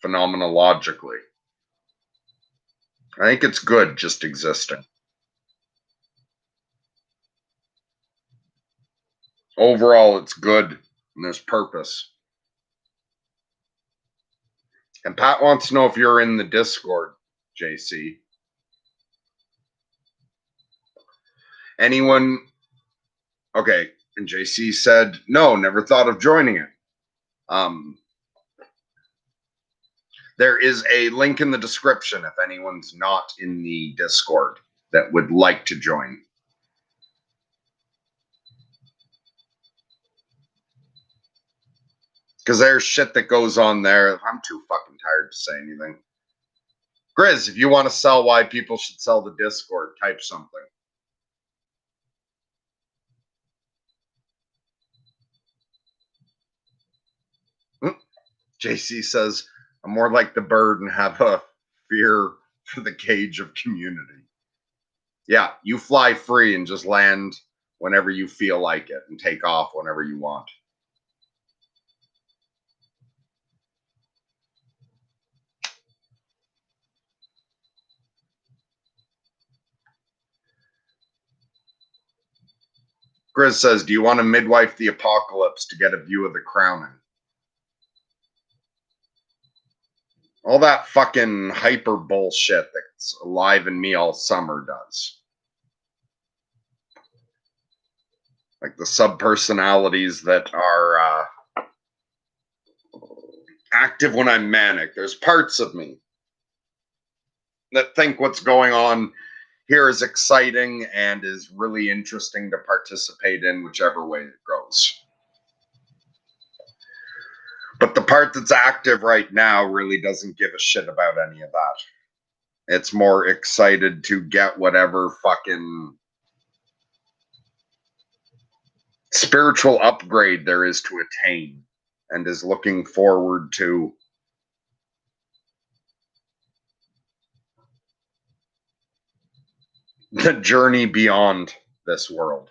[SPEAKER 1] phenomenologically, I think it's good just existing. Overall, it's good and there's purpose. And Pat wants to know if you're in the Discord, JC. Anyone? Okay. And JC said, no, never thought of joining it. There is a link in the description if anyone's not in the Discord that would like to join. Because there's shit that goes on there. I'm too fucking tired to say anything. Grizz, if you want to sell why people should sell the Discord, type something. JC says, I'm more like the bird and have a fear for the cage of community. Yeah, you fly free and just land whenever you feel like it and take off whenever you want. Grizz says, do you want to midwife the apocalypse to get a view of the crowning? All that fucking hyper bullshit that's alive in me all summer does. Like the subpersonalities that are active when I'm manic. There's parts of me that think what's going on here is exciting and is really interesting to participate in whichever way it goes. But the part that's active right now really doesn't give a shit about any of that. It's more excited to get whatever fucking spiritual upgrade there is to attain and is looking forward to the journey beyond this world.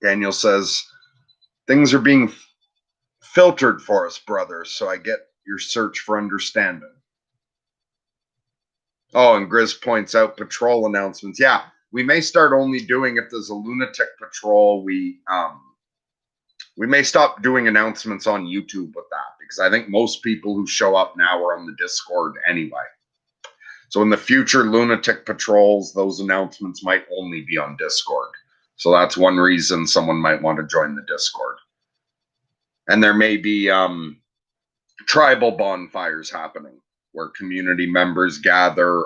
[SPEAKER 1] Daniel says, things are being filtered for us, brothers, so I get your search for understanding. Oh, and Grizz points out patrol announcements. Yeah, we may start only doing if there's a lunatic patrol. We may stop doing announcements on YouTube with that because I think most people who show up now are on the Discord anyway. So in the future lunatic patrols, those announcements might only be on Discord. So that's one reason someone might want to join the Discord. And there may be tribal bonfires happening where community members gather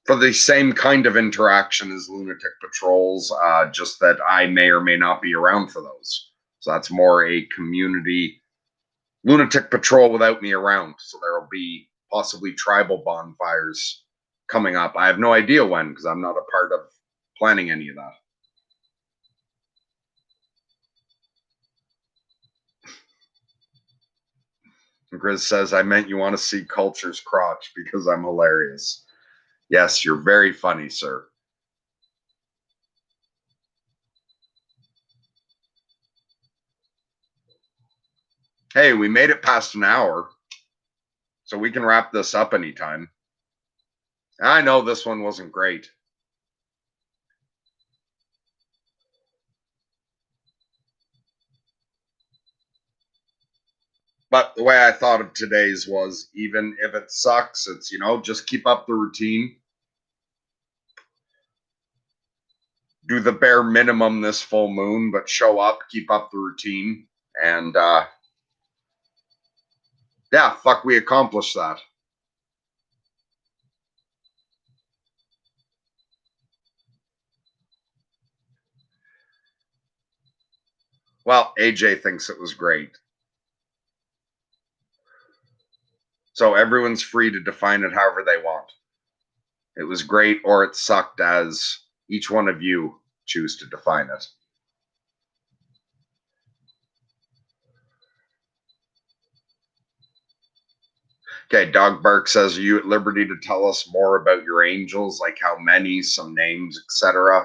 [SPEAKER 1] for the same kind of interaction as lunatic patrols, just that I may or may not be around for those. So that's more a community lunatic patrol without me around. So there will be possibly tribal bonfires coming up. I have no idea when because I'm not a part of planning any of that. Grizz says, I meant you want to see Culture's crotch because I'm hilarious. Yes, you're very funny, sir. Hey, we made it past an hour, so we can wrap this up anytime. I know this one wasn't great. But the way I thought of today's was even if it sucks, it's, just keep up the routine. Do the bare minimum this full moon, but show up, keep up the routine. And yeah, fuck, we accomplished that. Well, AJ thinks it was great. So everyone's free to define it however they want. It was great or it sucked as each one of you choose to define it. Okay, Dog Bark says, are you at liberty to tell us more about your angels, like how many, some names, etc.?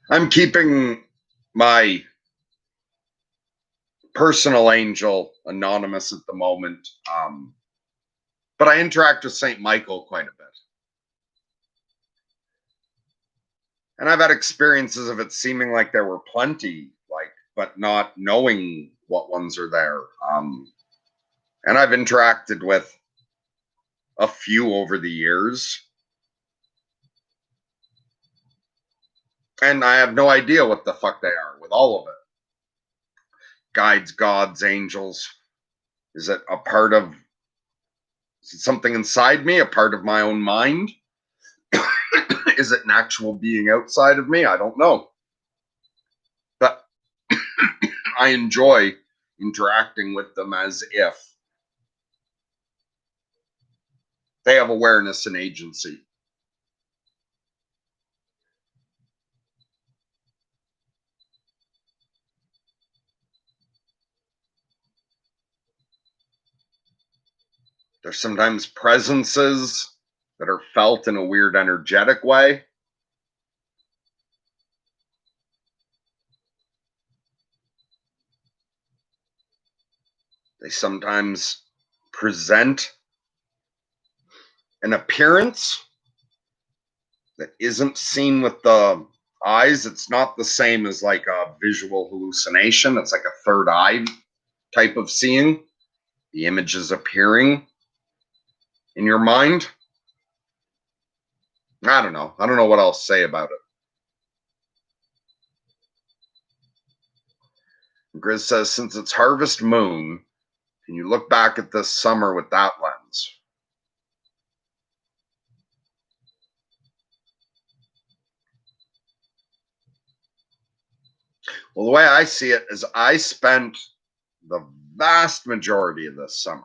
[SPEAKER 1] I'm keeping my personal angel anonymous at the moment, but I interact with St. Michael quite a bit. And I've had experiences of it seeming like there were plenty, but not knowing what ones are there. And I've interacted with a few over the years. And I have no idea what the fuck they are with all of it. Guides, gods, angels. Is it a part of Is it something inside me, a part of my own mind? Is it an actual being outside of me? I don't know. But I enjoy interacting with them as if they have awareness and agency. There's sometimes presences that are felt in a weird energetic way. They sometimes present an appearance that isn't seen with the eyes. It's not the same as like a visual hallucination. It's like a third eye type of seeing. The image is appearing in your mind. I don't know. I don't know what else to say about it. Grizz says, since it's harvest moon, can you look back at this summer with that lens? Well, the way I see it is I spent the vast majority of this summer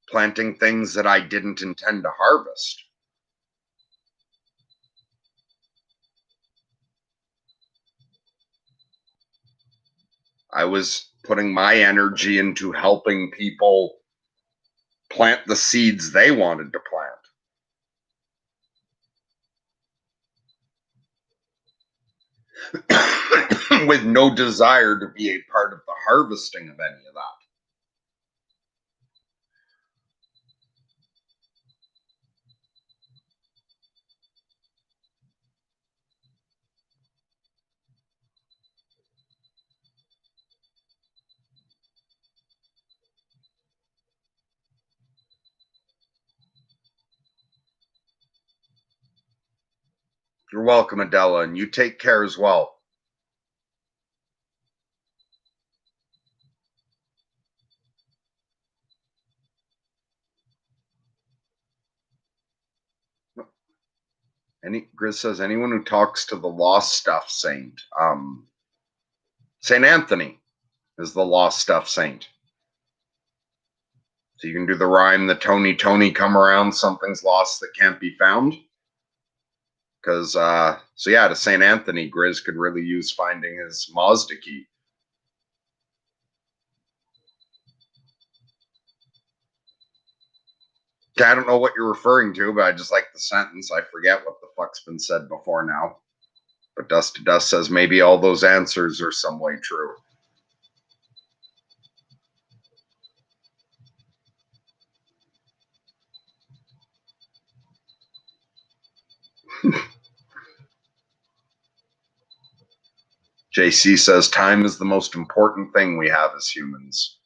[SPEAKER 1] planting things that I didn't intend to harvest. I was putting my energy into helping people plant the seeds they wanted to plant with no desire to be a part of the harvesting of any of that. You're welcome, Adela, and you take care as well. Grizz says anyone who talks to the lost stuff saint. Saint Anthony is the lost stuff saint. So you can do the rhyme, the Tony Tony come around, something's lost that can't be found. Because so yeah, to Saint Anthony, Grizz could really use finding his Mazda key. I don't know what you're referring to, but I just like the sentence. I forget what the fuck's been said before now. But Dust to Dust says maybe all those answers are some way true. JC says time is the most important thing we have as humans.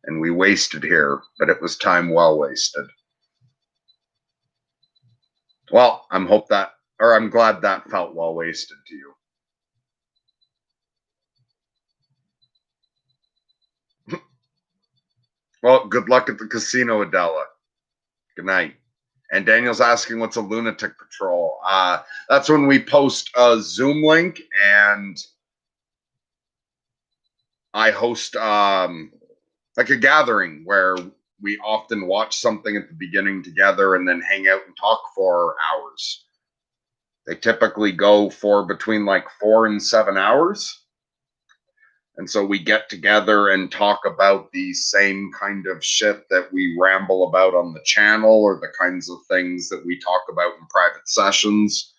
[SPEAKER 1] And we wasted here, but it was time well wasted. Well, I'm glad that felt well wasted to you. Well, good luck at the casino, Adela. Good night. And Daniel's asking what's a lunatic patrol. That's when we post a Zoom link and I host like a gathering where we often watch something at the beginning together and then hang out and talk for hours. They typically go for between like 4 and 7 hours. And so we get together and talk about the same kind of shit that we ramble about on the channel or the kinds of things that we talk about in private sessions.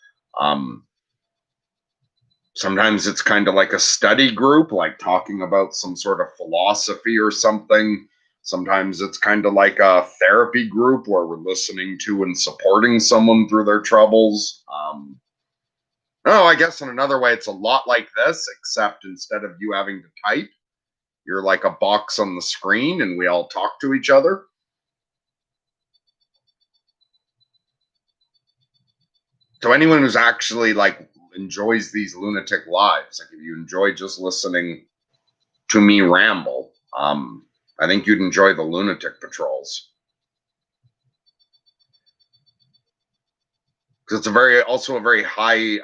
[SPEAKER 1] Sometimes it's kind of like a study group, like talking about some sort of philosophy or something. Sometimes it's kind of like a therapy group where we're listening to and supporting someone through their troubles. I guess in another way, it's a lot like this, except instead of you having to type, you're like a box on the screen and we all talk to each other. So anyone who's actually like enjoys these lunatic lives, like if you enjoy just listening to me ramble, I think you'd enjoy the lunatic patrols. Because it's also a very high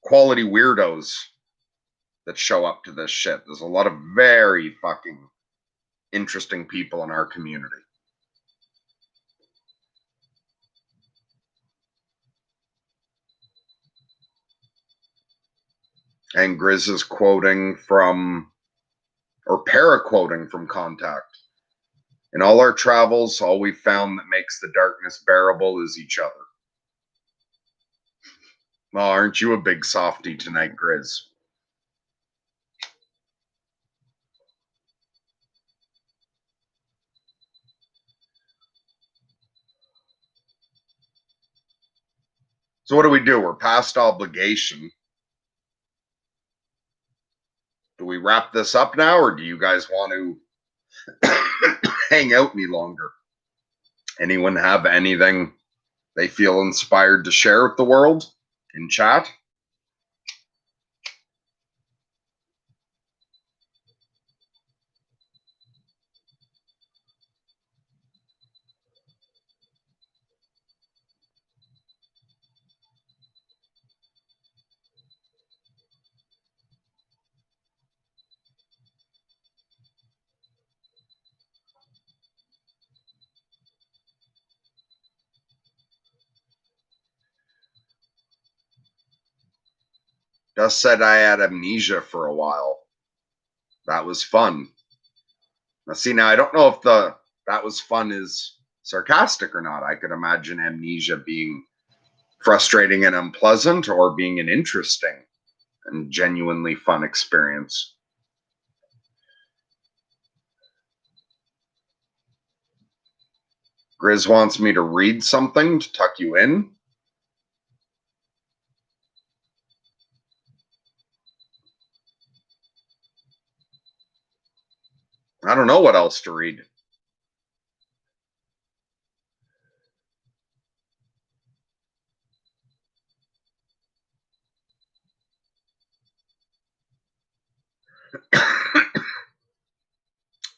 [SPEAKER 1] quality weirdos that show up to this shit. There's a lot of very fucking interesting people in our community. And Grizz is quoting from, or para-quoting from Contact. In all our travels, all we've found that makes the darkness bearable is each other. Well, aren't you a big softy tonight, Grizz? So what do? We're past obligation. Do we wrap this up now, or do you guys want to hang out any longer? Anyone have anything they feel inspired to share with the world in chat? Just said I had amnesia for a while. That was fun. Now, see, now I don't know if that was fun is sarcastic or not. I could imagine amnesia being frustrating and unpleasant, or being an interesting and genuinely fun experience. Grizz wants me to read something to tuck you in. I don't know what else to read.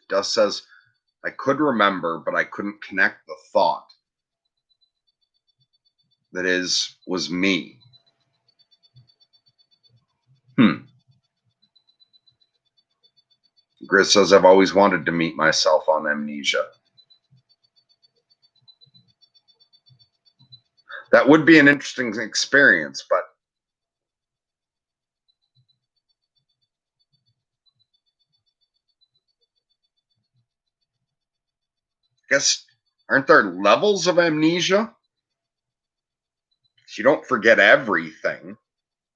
[SPEAKER 1] Dust says, I could remember, but I couldn't connect the thought. That is, was me. Grizz says, I've always wanted to meet myself on amnesia. That would be an interesting experience, but I guess, aren't there levels of amnesia? You don't forget everything.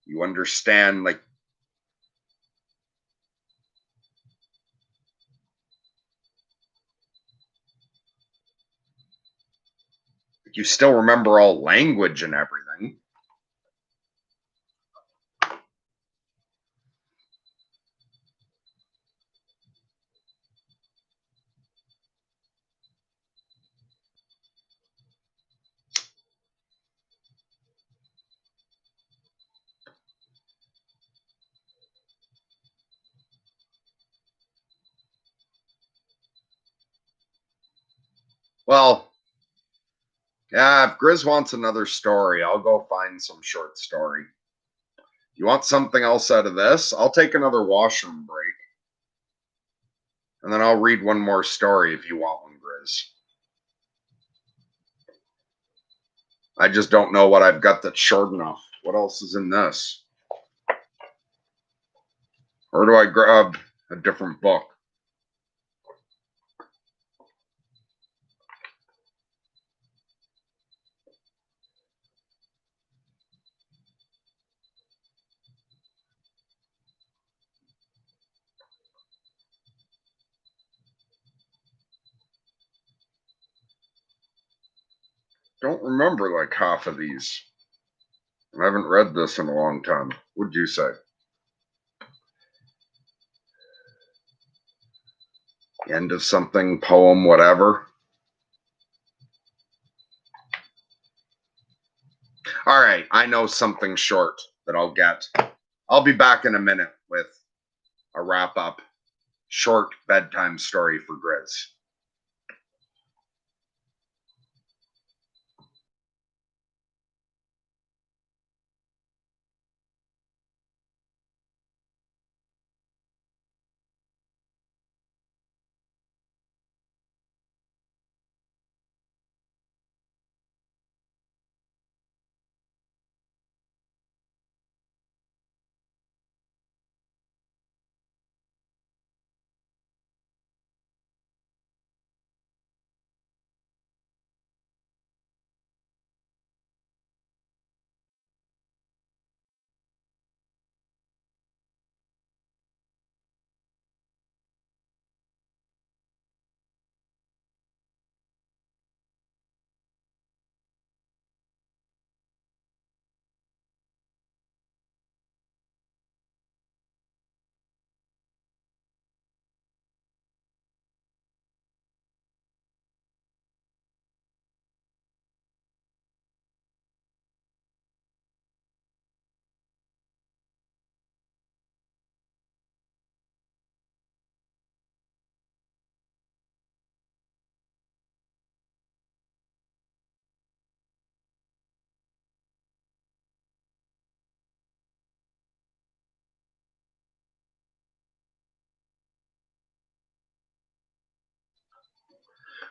[SPEAKER 1] You understand, like, you still remember all language and everything. Well, yeah, if Grizz wants another story, I'll go find some short story. You want something else out of this? I'll take another washroom break. And then I'll read one more story if you want one, Grizz. I just don't know what I've got that's short enough. What else is in this? Or do I grab a different book? Don't remember like half of these. I haven't read this in a long time. What'd you say? End of something, poem, whatever. All right, I know something short that I'll get. I'll be back in a minute with a wrap up, short bedtime story for Grizz.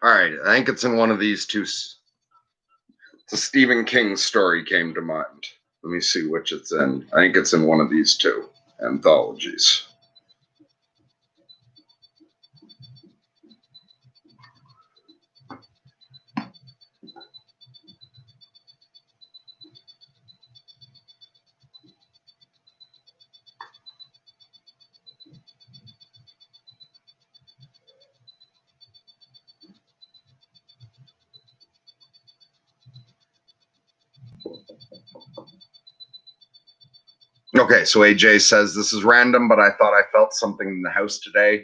[SPEAKER 1] All right, I think it's in one of these two. It's a Stephen King story came to mind. Let me see which it's in. I think it's in one of these two anthologies. Okay, so AJ says, this is random, but I thought I felt something in the house today,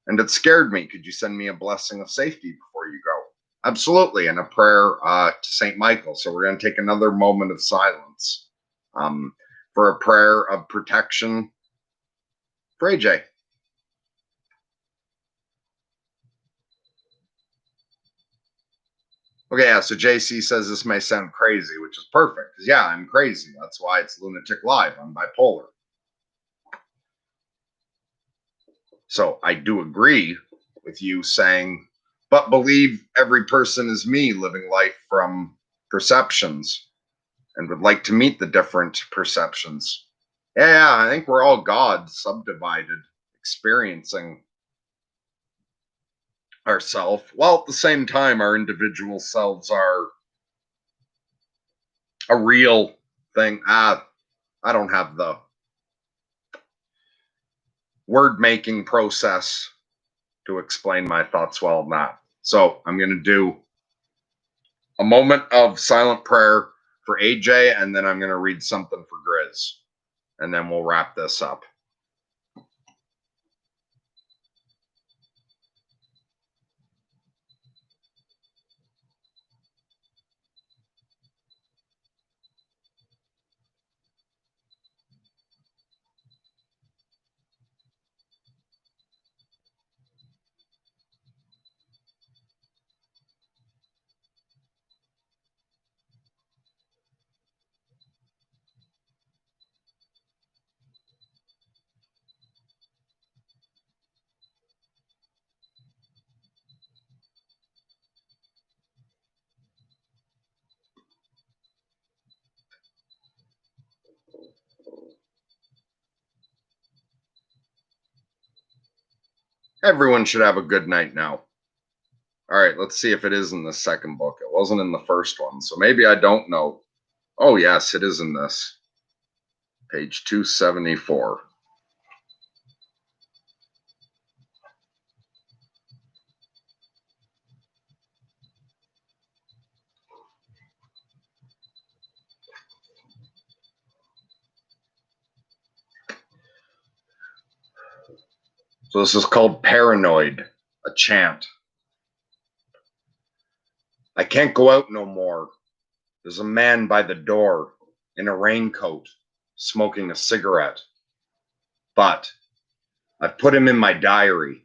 [SPEAKER 1] and it scared me. Could you send me a blessing of safety before you go? Absolutely, and a prayer to St. Michael. So we're going to take another moment of silence for a prayer of protection for AJ. Okay, yeah, so JC says this may sound crazy, which is perfect. Yeah, I'm crazy. That's why it's Lunatic Live. I'm bipolar. So I do agree with you saying, but believe every person is me living life from perceptions and would like to meet the different perceptions. Yeah, I think we're all God subdivided, experiencing ourself, while at the same time our individual selves are a real thing. I don't have the word making process to explain my thoughts well enough. So I'm going to do a moment of silent prayer for AJ, and then I'm going to read something for Grizz, and then we'll wrap this up. Everyone should have a good night now. All right, let's see if it is in the second book. It wasn't in the first one, so maybe I don't know. Oh, yes, it is in this. Page 274. So this is called Paranoid, a chant. I can't go out no more. There's a man by the door in a raincoat smoking a cigarette. But I've put him in my diary,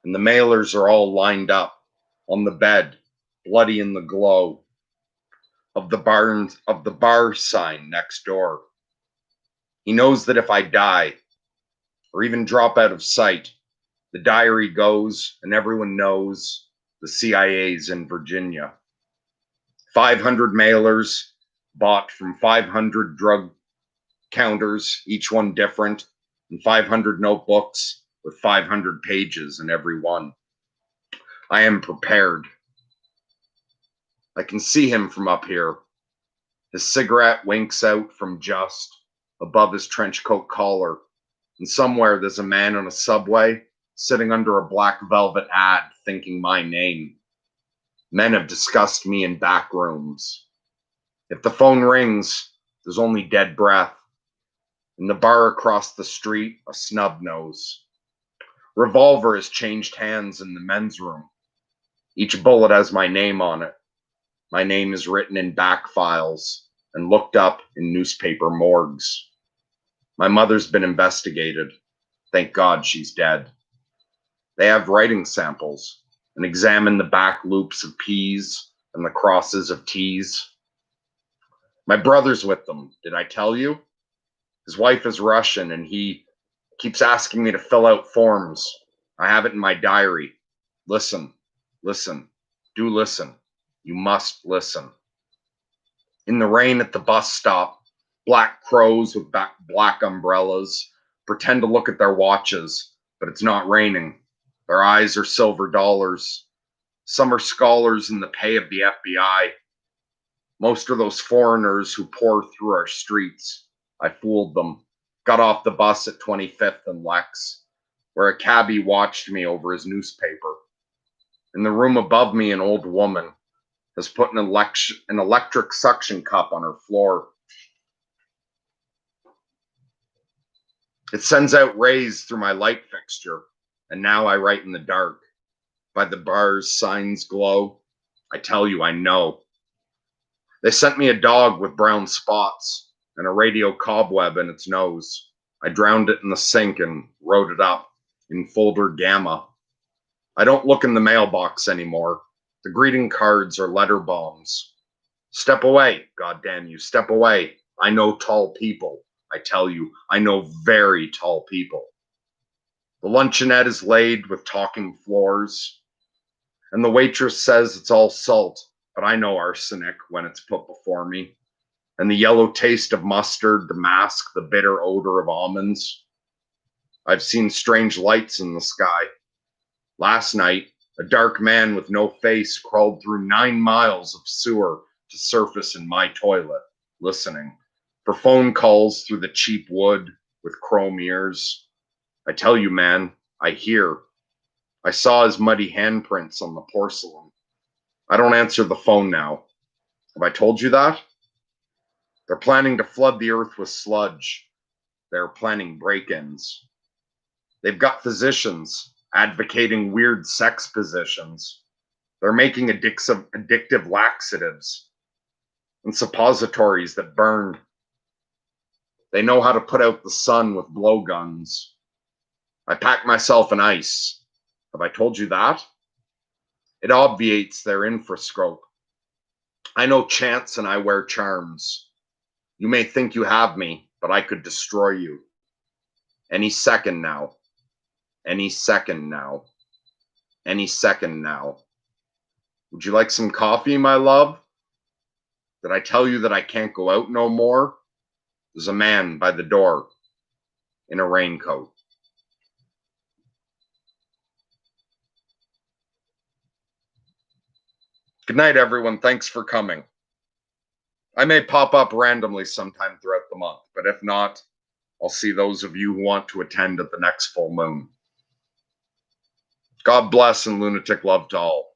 [SPEAKER 1] and the mailers are all lined up on the bed, bloody in the glow of the bar sign next door. He knows that if I die, or even drop out of sight, the diary goes and everyone knows the CIA's in Virginia. 500 mailers bought from 500 drug counters, each one different, and 500 notebooks with 500 pages in every one. I am prepared. I can see him from up here. His cigarette winks out from just above his trench coat collar, and somewhere there's a man on a subway sitting under a black velvet ad thinking my name. Men have discussed me in back rooms. If the phone rings, there's only dead breath. In the bar across the street, a snub nose. Revolver has changed hands in the men's room. Each bullet has my name on it. My name is written in back files and looked up in newspaper morgues. My mother's been investigated. Thank God she's dead. They have writing samples and examine the back loops of P's and the crosses of T's. My brother's with them. Did I tell you? His wife is Russian and he keeps asking me to fill out forms. I have it in my diary. Listen, listen. Do listen. You must listen. In the rain at the bus stop, black crows with black umbrellas pretend to look at their watches, but it's not raining. Their eyes are silver dollars. Some are scholars in the pay of the FBI. Most are those foreigners who pour through our streets. I fooled them. Got off the bus at 25th and Lex, where a cabbie watched me over his newspaper. In the room above me, an old woman has put an electric suction cup on her floor. It sends out rays through my light fixture, and now I write in the dark. By the bar's signs glow, I tell you I know. They sent me a dog with brown spots and a radio cobweb in its nose. I drowned it in the sink and wrote it up in folder gamma. I don't look in the mailbox anymore. The greeting cards are letter bombs. Step away, goddamn you, step away. I know tall people. I tell you, I know very tall people. The luncheonette is laid with talking floors, and the waitress says it's all salt, but I know arsenic when it's put before me. And the yellow taste of mustard to mask the bitter odor of almonds. I've seen strange lights in the sky. Last night, a dark man with no face crawled through 9 miles of sewer to surface in my toilet, listening for phone calls through the cheap wood with chrome ears. I tell you, man, I hear. I saw his muddy handprints on the porcelain. I don't answer the phone now. Have I told you that? They're planning to flood the earth with sludge. They're planning break-ins. They've got physicians advocating weird sex positions. They're making addictive laxatives and suppositories that burn. They know how to put out the sun with blowguns. I pack myself an ice. Have I told you that? It obviates their infrascope. I know chants and I wear charms. You may think you have me, but I could destroy you. Any second now. Any second now. Any second now. Would you like some coffee, my love? Did I tell you that I can't go out no more? There's a man by the door in a raincoat. Good night, everyone. Thanks for coming. I may pop up randomly sometime throughout the month, but if not, I'll see those of you who want to attend at the next full moon. God bless and lunatic love to all.